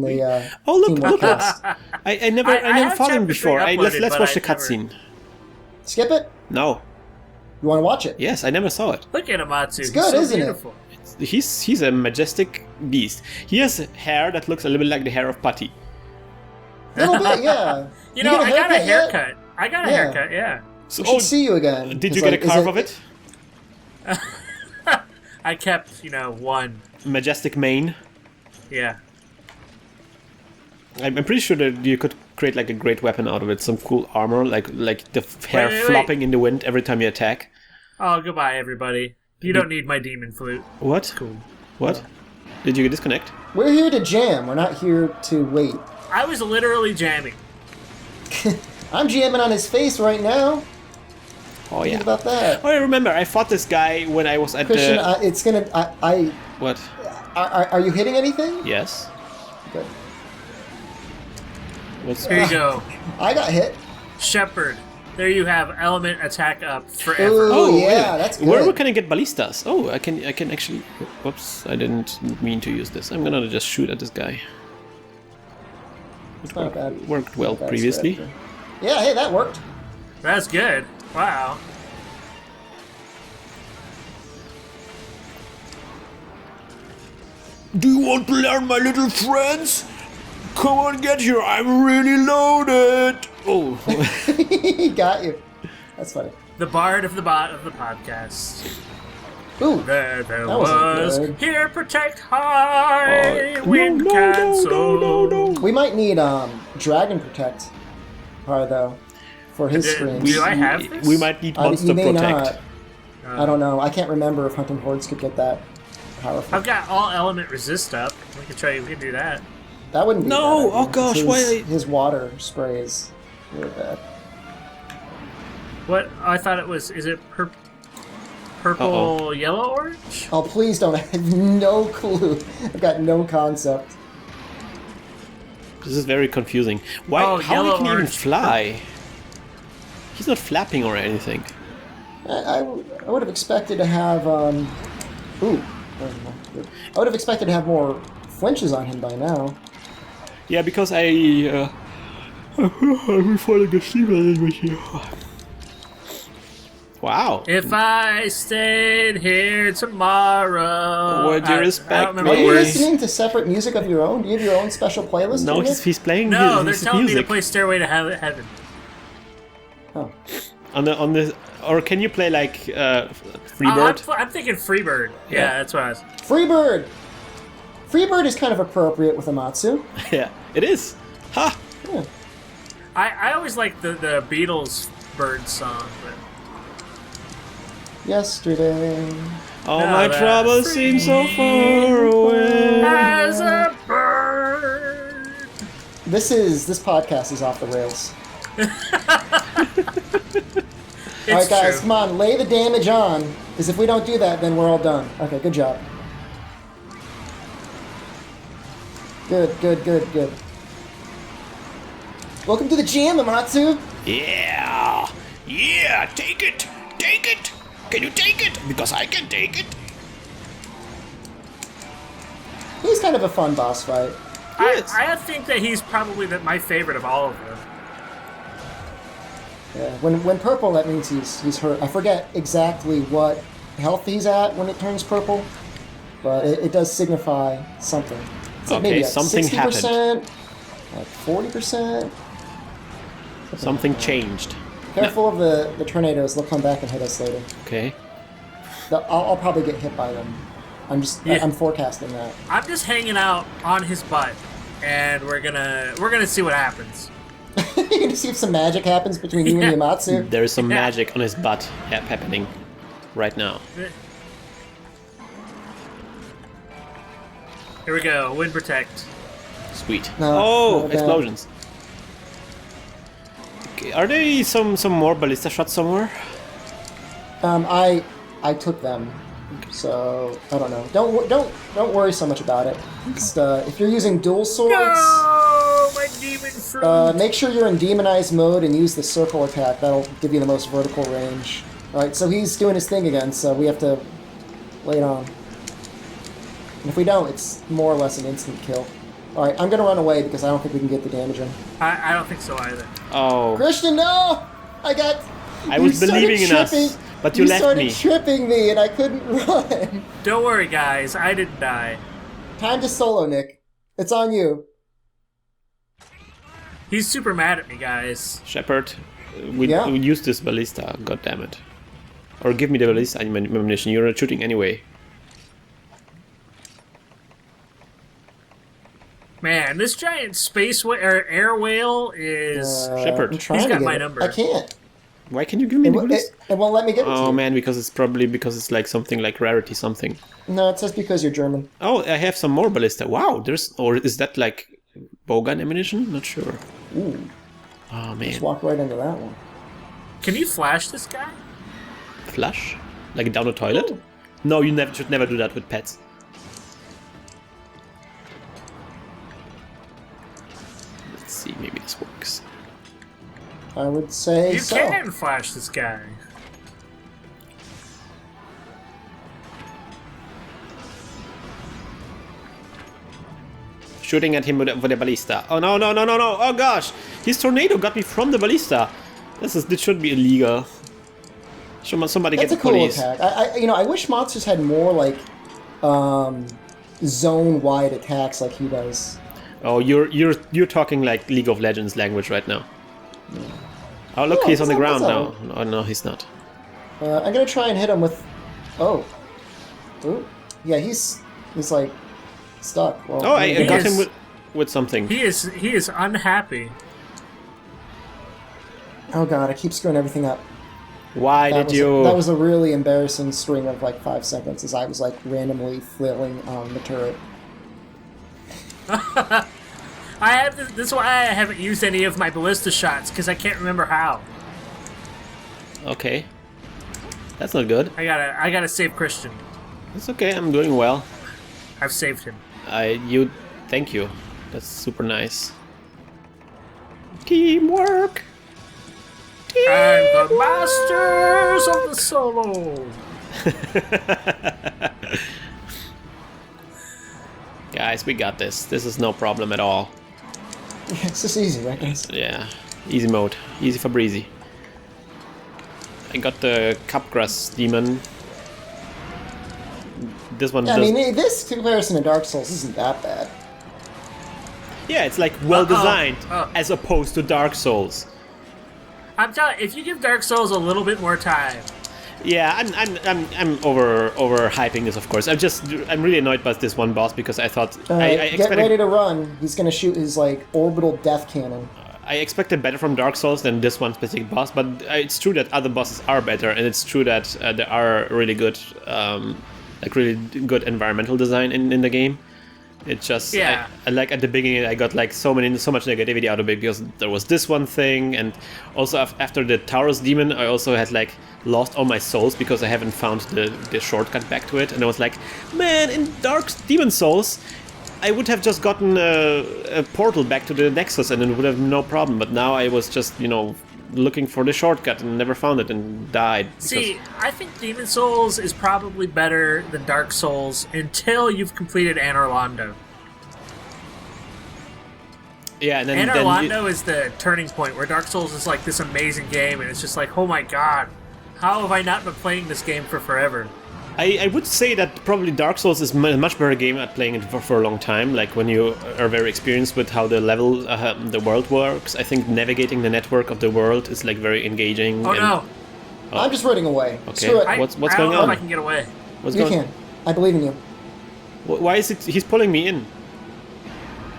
Speaker 1: look,
Speaker 3: Teamwork
Speaker 1: look at
Speaker 3: cast?
Speaker 1: I never
Speaker 4: I have
Speaker 1: fought him
Speaker 4: chapter
Speaker 1: before.
Speaker 4: three
Speaker 1: Let's
Speaker 4: uploaded,
Speaker 1: watch the
Speaker 4: but I
Speaker 1: cutscene.
Speaker 3: Skip it?
Speaker 1: No.
Speaker 3: You want to watch it?
Speaker 1: Yes, I never saw it.
Speaker 4: Look at Amatsu.
Speaker 3: It's
Speaker 4: He's
Speaker 3: good,
Speaker 4: so
Speaker 3: isn't it?
Speaker 4: beautiful.
Speaker 1: He's a majestic beast. He has hair that looks a little bit like the hair of Putty.
Speaker 3: A little bit, yeah.
Speaker 4: You know, I got a
Speaker 3: yet?
Speaker 4: haircut. I got a
Speaker 3: Yeah.
Speaker 4: haircut, yeah.
Speaker 1: So,
Speaker 3: We should see you again.
Speaker 1: did
Speaker 3: It's
Speaker 1: you get a
Speaker 3: like, is
Speaker 1: carve of it?
Speaker 4: I kept, one.
Speaker 1: Majestic mane.
Speaker 4: Yeah.
Speaker 1: I'm pretty sure that you could create like a great weapon out of it. Some cool armor, like the hair
Speaker 4: Wait.
Speaker 1: flopping in the wind every time you attack.
Speaker 4: Oh, goodbye, everybody. You don't need my demon flute.
Speaker 1: What?
Speaker 4: Cool.
Speaker 1: What? Did you disconnect?
Speaker 3: We're here to jam. We're not here to wait.
Speaker 4: I was literally jamming.
Speaker 3: I'm jamming on his face right now.
Speaker 1: Oh
Speaker 3: Think
Speaker 1: yeah.
Speaker 3: about that.
Speaker 1: Oh, I remember. I fought this guy when I was at
Speaker 3: Christian,
Speaker 1: the.
Speaker 3: it's gonna...
Speaker 1: What?
Speaker 3: Are you hitting anything?
Speaker 1: Yes.
Speaker 3: Good.
Speaker 1: What's?
Speaker 4: Here you go.
Speaker 3: I got hit.
Speaker 4: Shepherd. There you have element attack up forever.
Speaker 3: Ooh.
Speaker 1: Oh
Speaker 3: yeah,
Speaker 1: yeah,
Speaker 3: that's
Speaker 1: Where
Speaker 3: good.
Speaker 1: can I get ballistas? Oh, I can actually. Whoops! I didn't mean to use this. I'm gonna just shoot at this guy. It
Speaker 3: Not bad.
Speaker 1: worked well
Speaker 3: Not bad
Speaker 1: previously.
Speaker 3: strategy. Yeah, hey, that worked.
Speaker 4: That's good. Wow.
Speaker 1: Do you want to learn, my little friends? Come on, get here. I'm really loaded. Oh.
Speaker 3: He got you. That's funny.
Speaker 4: The bard of the podcast.
Speaker 3: Ooh.
Speaker 4: There
Speaker 3: That
Speaker 4: was
Speaker 3: wasn't good.
Speaker 4: here protect high
Speaker 1: Oh,
Speaker 4: wind
Speaker 1: no,
Speaker 4: cancel.
Speaker 1: no.
Speaker 3: We might need Dragon Protect, though, for his screens.
Speaker 4: Do I have this?
Speaker 1: We might need monster
Speaker 3: you may
Speaker 1: protect.
Speaker 3: not. I don't know. I can't remember if Hunting Hordes could get that powerful.
Speaker 4: I've got all element resist up. We can try. We can do that.
Speaker 3: That wouldn't be
Speaker 1: No,
Speaker 3: a bad idea,
Speaker 1: oh gosh,
Speaker 3: 'cause
Speaker 1: why-
Speaker 3: His water spray is really bad.
Speaker 4: What? I thought it was. Is it purple,
Speaker 1: Uh-oh.
Speaker 4: yellow, orange?
Speaker 3: Oh, please don't. I have no clue. I've got no concept.
Speaker 1: This is very confusing. Why?
Speaker 4: Oh,
Speaker 1: how
Speaker 4: yellow,
Speaker 1: he can even
Speaker 4: orange,
Speaker 1: fly? He's not flapping or anything.
Speaker 3: I would have expected to have. Ooh. I would have expected to have more flinches on him by now.
Speaker 1: Yeah, because I'm falling asleep a little bit here. Wow.
Speaker 4: If I stayed here tomorrow...
Speaker 1: Would you
Speaker 4: I
Speaker 1: respect
Speaker 4: don't remember
Speaker 3: Are
Speaker 1: me?
Speaker 3: you
Speaker 4: the words.
Speaker 3: listening to separate music of your own? Do you have your own special playlist?
Speaker 1: No,
Speaker 3: Nick?
Speaker 1: he's playing
Speaker 4: No, they're
Speaker 1: his
Speaker 4: telling me
Speaker 1: music.
Speaker 4: to play Stairway to Heaven.
Speaker 3: Oh.
Speaker 1: On the or can you play like Freebird?
Speaker 4: I'm thinking Freebird. Yeah, that's what I was...
Speaker 3: Freebird! Freebird is kind of appropriate with Amatsu.
Speaker 1: Yeah, it is. Ha!
Speaker 3: Yeah.
Speaker 4: I always like the Beatles Bird song, but...
Speaker 3: Yesterday.
Speaker 1: All
Speaker 4: No,
Speaker 1: my
Speaker 4: that
Speaker 1: troubles seem so far away.
Speaker 4: As a bird.
Speaker 3: This podcast is off the rails. All right, guys, come on, lay the damage on, because if we don't do that, then we're all done. Okay, good job. Good. Welcome to the gym, Amatsu.
Speaker 1: Yeah, take it. Can you take it? Because I can take it.
Speaker 3: He's kind of a fun boss fight.
Speaker 4: I think that he's probably my favorite of all of them.
Speaker 3: Yeah, when purple, that means he's hurt. I forget exactly what health he's at when it turns purple, but it does signify something. It's like
Speaker 1: Okay,
Speaker 3: maybe like
Speaker 1: something
Speaker 3: 60%, like 40%.
Speaker 1: Something changed.
Speaker 3: Careful of the tornadoes; they'll come back and hit us later.
Speaker 1: Okay.
Speaker 3: I'll probably get hit by them. I'm forecasting that.
Speaker 4: I'm just hanging out on his butt, and we're gonna see what happens.
Speaker 3: You're gonna see if some magic happens between you and Amatsu.
Speaker 1: There is some magic on his butt happening right now.
Speaker 4: Here we go. Wind protect.
Speaker 1: Sweet.
Speaker 3: No, not bad.
Speaker 1: Explosions. Okay, are there some more ballista shots somewhere?
Speaker 3: I took them, so I don't know. Don't worry so much about it. Just, if you're using dual swords,
Speaker 4: No, my demon fruit.
Speaker 3: make sure you're in demonized mode and use the circle attack. That'll give you the most vertical range. All right, so he's doing his thing again, so we have to lay it on. And if we don't, it's more or less an instant kill. All right, I'm gonna run away because I don't think we can get the damage in.
Speaker 4: I don't think so either.
Speaker 1: Oh,
Speaker 3: Christian, no!
Speaker 1: I was believing in us, but you left me.
Speaker 3: You started tripping me, and I couldn't run.
Speaker 4: Don't worry, guys. I didn't die.
Speaker 3: Time to solo, Nick. It's on you.
Speaker 4: He's super mad at me, guys.
Speaker 1: Shepard, we
Speaker 3: Yeah.
Speaker 1: use this ballista. God damn it! Or give me the ballista ammunition. You're not shooting anyway.
Speaker 4: Man, this giant air whale is...
Speaker 1: Shepard.
Speaker 3: I'm trying
Speaker 4: He's
Speaker 3: to
Speaker 4: got
Speaker 3: get
Speaker 4: my
Speaker 3: it.
Speaker 4: number.
Speaker 3: I can't.
Speaker 1: Why can you give me the ballista?
Speaker 3: It won't let me give it to
Speaker 1: Oh
Speaker 3: you.
Speaker 1: man, because it's like something like rarity something.
Speaker 3: No, it says because you're German.
Speaker 1: Oh, I have some more ballista. Wow, or is that like bowgun ammunition? Not sure.
Speaker 3: Ooh,
Speaker 1: Oh man,
Speaker 3: just walk right into that one.
Speaker 4: Can you flash this guy?
Speaker 1: flush? Like down the toilet? No, you should never do that with pets. Let's see, maybe this works.
Speaker 3: I would say
Speaker 4: You
Speaker 3: so.
Speaker 4: can flash this guy.
Speaker 1: Shooting at him with a ballista. Oh no, no, no, no, no! Oh gosh! His tornado got me from the ballista! This should be illegal. Somebody
Speaker 3: That's
Speaker 1: get
Speaker 3: a
Speaker 1: the
Speaker 3: cool
Speaker 1: police.
Speaker 3: attack. I wish monsters had more like zone-wide attacks like he does.
Speaker 1: Oh, you're talking like League of Legends language right now. Oh look,
Speaker 3: No,
Speaker 1: he's on the
Speaker 3: it's
Speaker 1: ground
Speaker 3: not.
Speaker 1: now. Oh no, he's not.
Speaker 3: I'm gonna try and hit him with. Oh. Ooh. Yeah, he's like stuck. Well,
Speaker 1: Oh, I got
Speaker 4: is-
Speaker 1: him with something.
Speaker 4: He is unhappy.
Speaker 3: Oh god, I keep screwing everything up.
Speaker 1: Why
Speaker 3: That
Speaker 1: did you?
Speaker 3: That was a really embarrassing string of like 5 seconds as I was like randomly flailing on the turret.
Speaker 4: This is why I haven't used any of my ballista shots, because I can't remember how.
Speaker 1: Okay, that's not good.
Speaker 4: I gotta save Christian.
Speaker 1: It's okay. I'm doing well.
Speaker 4: I've saved him.
Speaker 1: Thank you. That's super nice. Teamwork.
Speaker 4: And the masters of the solo.
Speaker 1: Guys, we got this. This is no problem at all.
Speaker 3: It's just easy, right guys?
Speaker 1: Yeah, easy mode. Easy for breezy. I got the Cupgrass Demon. This one
Speaker 3: Yeah, I
Speaker 1: does...
Speaker 3: mean, this comparison to Dark Souls isn't that bad.
Speaker 1: Yeah, it's like well designed as opposed to Dark Souls.
Speaker 4: I'm telling if you give Dark Souls a little bit more time.
Speaker 1: Yeah, I'm over hyping this, of course. I'm really annoyed by this one boss because I thought I
Speaker 3: Get ready to run. He's gonna shoot his like orbital death cannon.
Speaker 1: I expected better from Dark Souls than this one specific boss, but it's true that other bosses are better, and it's true that there are really good, really good environmental design in the game. It's just,
Speaker 4: yeah.
Speaker 1: I like at the beginning I got like so much negativity out of it because there was this one thing, and also after the Taurus Demon I also had like lost all my souls because I haven't found the shortcut back to it, and I was like, man, in Dark Demon Souls I would have just gotten a portal back to the Nexus and it would have no problem, but now I was just, looking for the shortcut and never found it and died.
Speaker 4: See, I think Demon Souls is probably better than Dark Souls until you've completed Anor Londo.
Speaker 1: Yeah, and then
Speaker 4: Anor Londo is the turning point where Dark Souls is like this amazing game, and it's just like, oh my god, how have I not been playing this game for forever?
Speaker 1: I would say that probably Dark Souls is a much better game at playing it for a long time. Like when you are very experienced with how the world works, I think navigating the network of the world is like very engaging.
Speaker 4: Oh no!
Speaker 3: I'm just running away.
Speaker 1: Okay.
Speaker 3: Screw it.
Speaker 1: What's
Speaker 4: I
Speaker 1: going
Speaker 4: don't know
Speaker 1: on?
Speaker 4: if I can get away.
Speaker 1: What's
Speaker 3: You
Speaker 1: going?
Speaker 3: can. I believe in you.
Speaker 1: Why is it? He's pulling me in.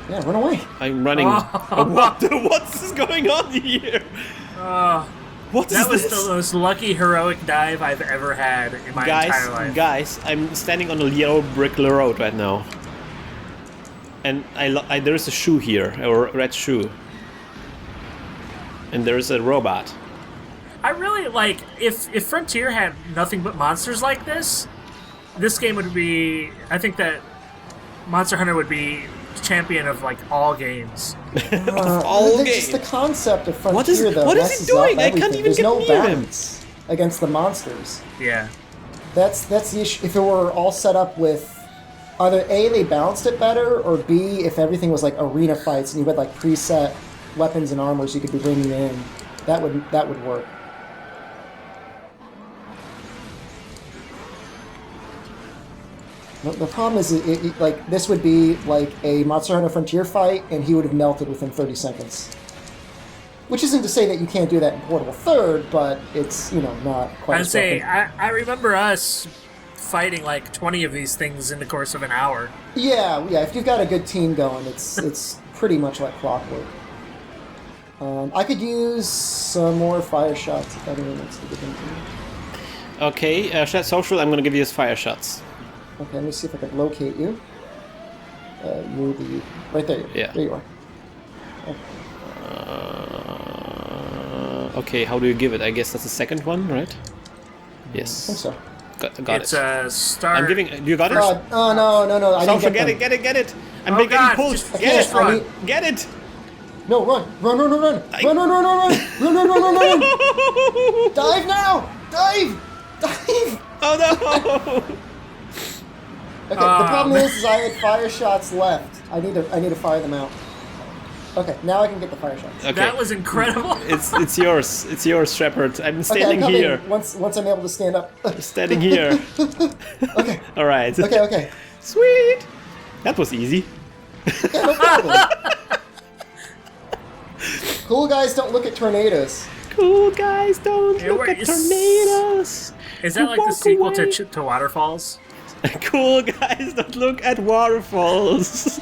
Speaker 3: Yeah, run away.
Speaker 1: I'm running. What's going on here? What is
Speaker 4: That was
Speaker 1: this?
Speaker 4: the most lucky heroic dive I've ever had in my entire life.
Speaker 1: Guys, I'm standing on a yellow brick road right now, and there is a shoe here, a red shoe, and there is a robot.
Speaker 4: I really like if Frontier had nothing but monsters like this game would be. I think that Monster Hunter would be champion of like all games.
Speaker 3: Just the concept of Frontier, though.
Speaker 1: What is he doing? I can't even
Speaker 3: There's
Speaker 1: get
Speaker 3: no
Speaker 1: near him.
Speaker 3: balance against the monsters.
Speaker 4: Yeah.
Speaker 3: That's the issue. If it were all set up with either A, they balanced it better, or B, if everything was like arena fights and you had like preset weapons and armors you could be bringing in, that would work. The problem is, like this would be like a Monster Hunter Frontier fight, and he would have melted within 30 seconds. Which isn't to say that you can't do that in Portable Third, but it's not quite.
Speaker 4: I'd say I remember us fighting like 20 of these things in the course of an hour.
Speaker 3: Yeah. If you've got a good team going, it's pretty much like clockwork. I could use some more fire shots if anyone wants to give them to me.
Speaker 1: Okay, Chat Social, I'm gonna give you his fire shots.
Speaker 3: Okay, let me see if I can locate you. Right there.
Speaker 1: Yeah.
Speaker 3: There you are.
Speaker 1: Okay, how do you give it? I guess that's the second one, right? Yes.
Speaker 3: I think so.
Speaker 1: Got
Speaker 4: It's
Speaker 1: it.
Speaker 4: a start.
Speaker 1: I'm giving. You got it?
Speaker 3: Oh no! I didn't
Speaker 1: Social,
Speaker 3: get them.
Speaker 1: get it! I'm
Speaker 4: Oh,
Speaker 1: getting
Speaker 4: God,
Speaker 1: pulled.
Speaker 4: just-
Speaker 1: Get
Speaker 4: just
Speaker 1: it!
Speaker 4: run.
Speaker 1: Get it!
Speaker 3: No, run! Run! Dive now! Dive!
Speaker 1: Oh no!
Speaker 3: Okay, the problem is I had fire shots left. I need to fire them out. Okay, now I can get the fire shots.
Speaker 1: Okay.
Speaker 4: That was incredible.
Speaker 1: It's yours. It's yours, Shepard. I'm
Speaker 3: Okay,
Speaker 1: standing
Speaker 3: I'm coming.
Speaker 1: here.
Speaker 3: Once I'm able to stand up.
Speaker 1: Standing here.
Speaker 3: Okay.
Speaker 1: All right.
Speaker 3: Okay.
Speaker 1: Sweet. That was easy.
Speaker 3: Yeah, no problem. Cool guys don't look at tornadoes.
Speaker 1: Cool guys don't
Speaker 4: Yeah,
Speaker 1: look
Speaker 4: wait,
Speaker 1: at tornadoes.
Speaker 4: Is that like the
Speaker 1: Walk
Speaker 4: sequel
Speaker 1: away.
Speaker 4: to Waterfalls?
Speaker 1: Cool guys don't look at waterfalls.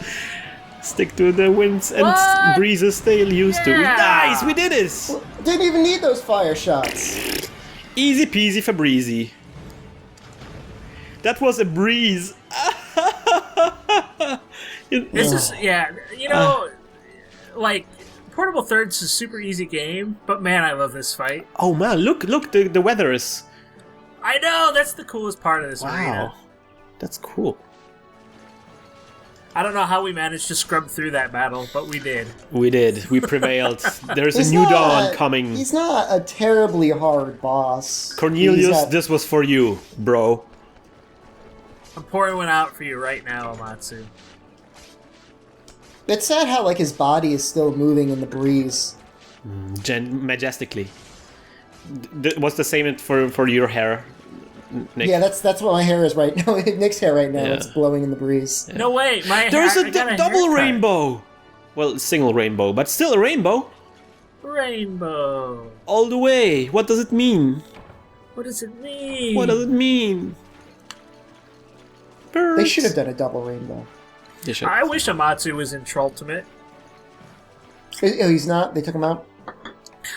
Speaker 1: Stick to the winds and
Speaker 4: What?
Speaker 1: breezes they used to.
Speaker 4: Yeah.
Speaker 1: Nice, we did it.
Speaker 3: Didn't even need those fire shots.
Speaker 1: Easy peasy for breezy. That was a breeze.
Speaker 4: This is like Portable Third's a super easy game, but man, I love this fight.
Speaker 1: Oh man, look, the weather is.
Speaker 4: I know, that's the coolest part of this arena.
Speaker 1: Wow, that's cool.
Speaker 4: I don't know how we managed to scrub through that battle, but we did.
Speaker 1: We did. We prevailed. There's a
Speaker 3: He's
Speaker 1: new
Speaker 3: not-
Speaker 1: dawn coming.
Speaker 3: He's not a terribly hard boss.
Speaker 1: Cornelius,
Speaker 3: He's got-
Speaker 1: this was for you, bro.
Speaker 4: I'm pouring one out for you right now, Amatsu.
Speaker 3: It's sad how like his body is still moving in the breeze.
Speaker 1: Majestically. What's the same for your hair, Nick?
Speaker 3: Yeah, that's what my hair is right now. Nick's hair right now.
Speaker 1: Yeah.
Speaker 3: It's blowing in the breeze.
Speaker 4: No, wait,
Speaker 1: There's
Speaker 4: I got
Speaker 1: a double
Speaker 4: haircut.
Speaker 1: rainbow. Well, single rainbow, but still a rainbow.
Speaker 4: Rainbow.
Speaker 1: All the way. What does it mean?
Speaker 4: What does it mean?
Speaker 1: What does it mean? Birds.
Speaker 3: They should have done a double rainbow.
Speaker 1: They should.
Speaker 4: I wish Amatsu was in Trolltimate.
Speaker 3: Oh, he's not? They took him out?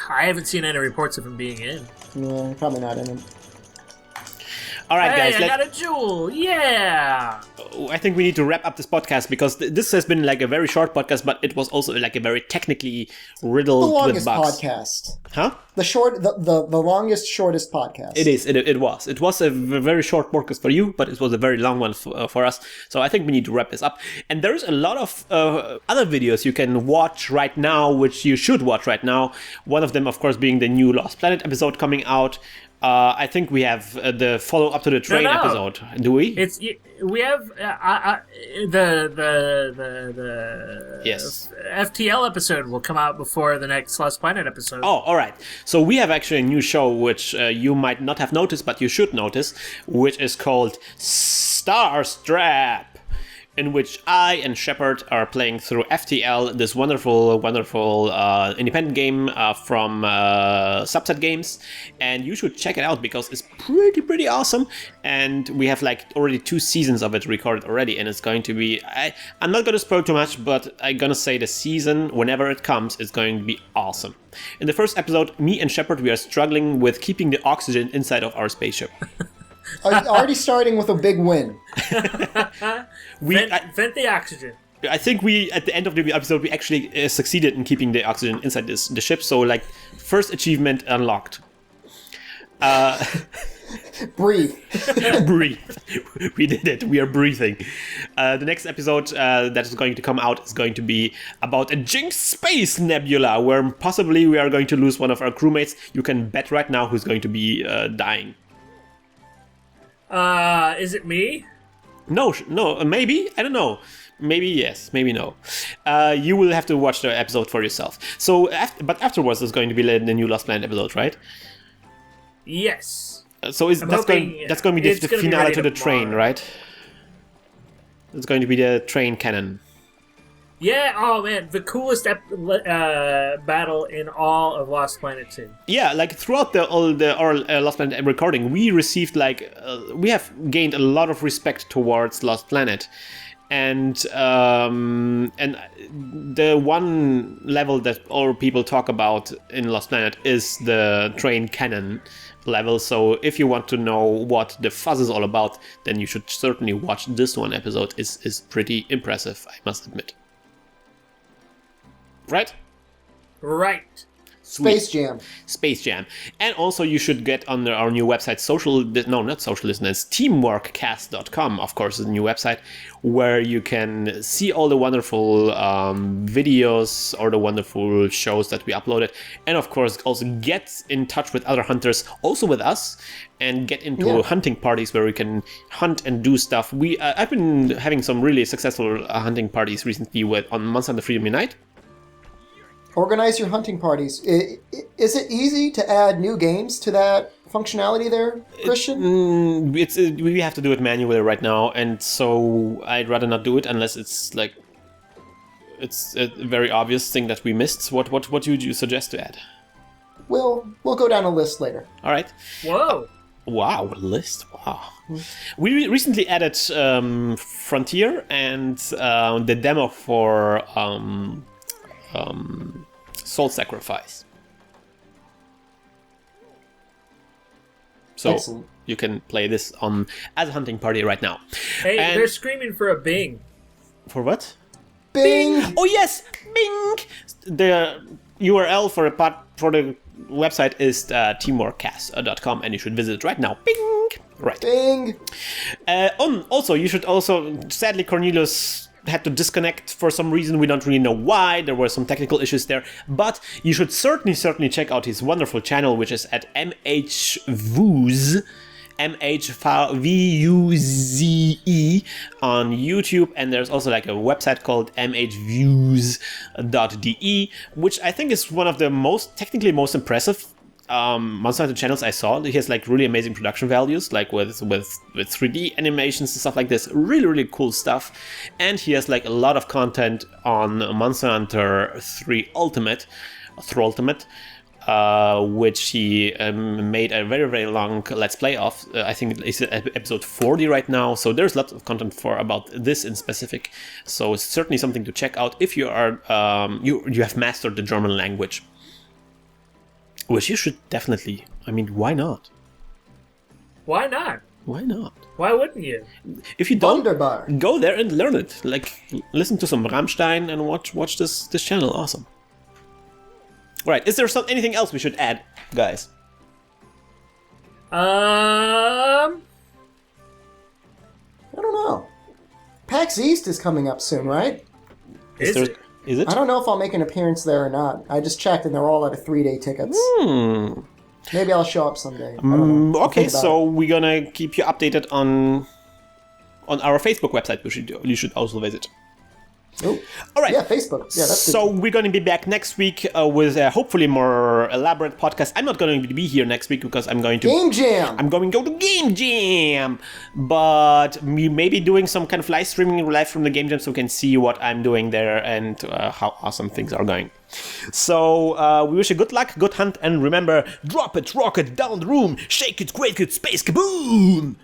Speaker 4: I haven't seen any reports of him being in.
Speaker 3: No, probably not in him.
Speaker 1: All right,
Speaker 4: Hey,
Speaker 1: guys.
Speaker 4: I got a jewel! Yeah!
Speaker 1: I think we need to wrap up this podcast because this has been like a very short podcast, but it was also like a very technically
Speaker 3: The
Speaker 1: riddled with
Speaker 3: longest
Speaker 1: bugs.
Speaker 3: podcast.
Speaker 1: Huh?
Speaker 3: The longest, shortest podcast.
Speaker 1: It is. It was. It was a very short podcast for you, but it was a very long one for us. So I think we need to wrap this up. And there's a lot of other videos you can watch right now, which you should watch right now. One of them, of course, being the new Lost Planet episode coming out. I think we have the follow-up to the train episode. Do we?
Speaker 4: We have the
Speaker 1: Yes.
Speaker 4: FTL episode will come out before the next Lost Planet episode.
Speaker 1: Oh, all right. So we have actually a new show which you might not have noticed, but you should notice, which is called Starstrap, in which I and Shepard are playing through FTL, this wonderful, wonderful independent game from Subset Games, and you should check it out because it's pretty awesome. And we have like already 2 seasons of it recorded already, and it's going to be. I'm not going to spoil too much, but I'm gonna say the season, whenever it comes, is going to be awesome. In the first episode, me and Shepard, we are struggling with keeping the oxygen inside of our spaceship.
Speaker 3: Already starting with a big win.
Speaker 4: Vent the oxygen.
Speaker 1: I think we, at the end of the episode, we actually succeeded in keeping the oxygen inside the ship. So, like, first achievement unlocked.
Speaker 3: Breathe.
Speaker 1: Breathe. We did it. We are breathing. The next episode that is going to come out is going to be about a Jinx space nebula, where possibly we are going to lose one of our crewmates. You can bet right now who's going to be dying.
Speaker 4: Is it me?
Speaker 1: No, maybe. I don't know. Maybe yes, maybe no. You will have to watch the episode for yourself. So, but afterwards, there's going to be the new Lost Planet episode, right?
Speaker 4: Yes.
Speaker 1: So that's going to be the finale to the train, right? It's going to be the train cannon.
Speaker 4: Yeah. Oh man, the coolest battle in all of Lost Planet 2.
Speaker 1: Yeah, like throughout our Lost Planet recording, we received we have gained a lot of respect towards Lost Planet, and the one level that all people talk about in Lost Planet is the train cannon level. So if you want to know what the fuzz is all about, then you should certainly watch this one episode. Is pretty impressive, I must admit. Right?
Speaker 4: Right.
Speaker 1: Sweet.
Speaker 3: Space Jam.
Speaker 1: And also you should get on our new website, it's teamworkcast.com, of course, is the new website, where you can see all the wonderful videos or the wonderful shows that we uploaded. And of course, also get in touch with other hunters, also with us, and get into hunting parties where we can hunt and do stuff. I've been having some really successful hunting parties recently on Monster Hunter Freedom Unite.
Speaker 3: Organize your hunting parties. Is it easy to add new games to that functionality there, Christian?
Speaker 1: We have to do it manually right now, and so I'd rather not do it unless it's like it's a very obvious thing that we missed. What would you suggest to add?
Speaker 3: We'll go down a list later.
Speaker 1: All right.
Speaker 4: Whoa.
Speaker 1: Wow, a list. Wow. We recently added Frontier and the demo for Soul Sacrifice. So
Speaker 3: Excellent.
Speaker 1: you can play this as a hunting party right now.
Speaker 4: Hey,
Speaker 1: And-
Speaker 4: they're screaming for a Bing.
Speaker 1: For what?
Speaker 3: Bing!
Speaker 1: Oh yes, Bing. The URL for the website is teamworkcast.com, and you should visit it right now. Bing. Right.
Speaker 3: Bing!
Speaker 1: Also, you should also. Sadly, Cornelius had to disconnect for some reason. We don't really know why. There were some technical issues there, but you should certainly check out his wonderful channel, which is at MHVuze. MHVuze on YouTube, and there's also like a website called MHVuze.de, which I think is one of the technically most impressive Monster Hunter channels I saw, he has like really amazing production values, like with 3D animations and stuff like this. Really, really cool stuff. And he has like a lot of content on Monster Hunter 3 Ultimate, which he made a very, very long Let's Play of. I think it's episode 40 right now. So there's lots of content about this in specific. So it's certainly something to check out if you are you have mastered the German language. Which you should definitely. I mean, why not?
Speaker 4: Why not?
Speaker 1: Why not?
Speaker 4: Why wouldn't you?
Speaker 1: If you don't,
Speaker 3: Wunderbar.
Speaker 1: go there and learn it. Like, listen to some Rammstein and watch this channel. Awesome. All right. Is there anything else we should add, guys?
Speaker 3: I don't know. PAX East is coming up soon, right?
Speaker 4: Is it?
Speaker 1: Is it?
Speaker 3: I don't know if I'll make an appearance there or not. I just checked, and they're all out of 3-day tickets. Maybe I'll show up someday. I don't know.
Speaker 1: Okay, so we're gonna keep you updated on our Facebook website. You should also visit.
Speaker 3: Oh,
Speaker 1: all right.
Speaker 3: Yeah, Facebook. Yeah, that's
Speaker 1: so
Speaker 3: good.
Speaker 1: we're going to be back next week with a hopefully more elaborate podcast. I'm not going to be here next week because I'm going to
Speaker 3: Game Jam.
Speaker 1: I'm going to go to Game Jam, but we may be doing some kind of live streaming live from the Game Jam, so we can see what I'm doing there and how awesome things are going. So we wish you good luck, good hunt, and remember: drop it, rock it, down the room, shake it, quake it, space kaboom!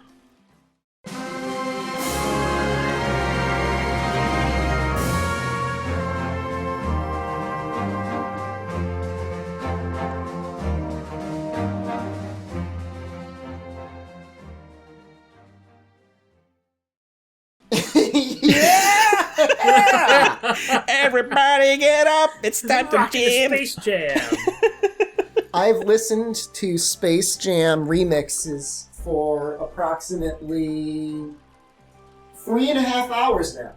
Speaker 1: Everybody get up! It's time to
Speaker 4: Rockin' the
Speaker 1: jam!
Speaker 4: Space Jam.
Speaker 3: I've listened to Space Jam remixes for approximately 3.5 hours now.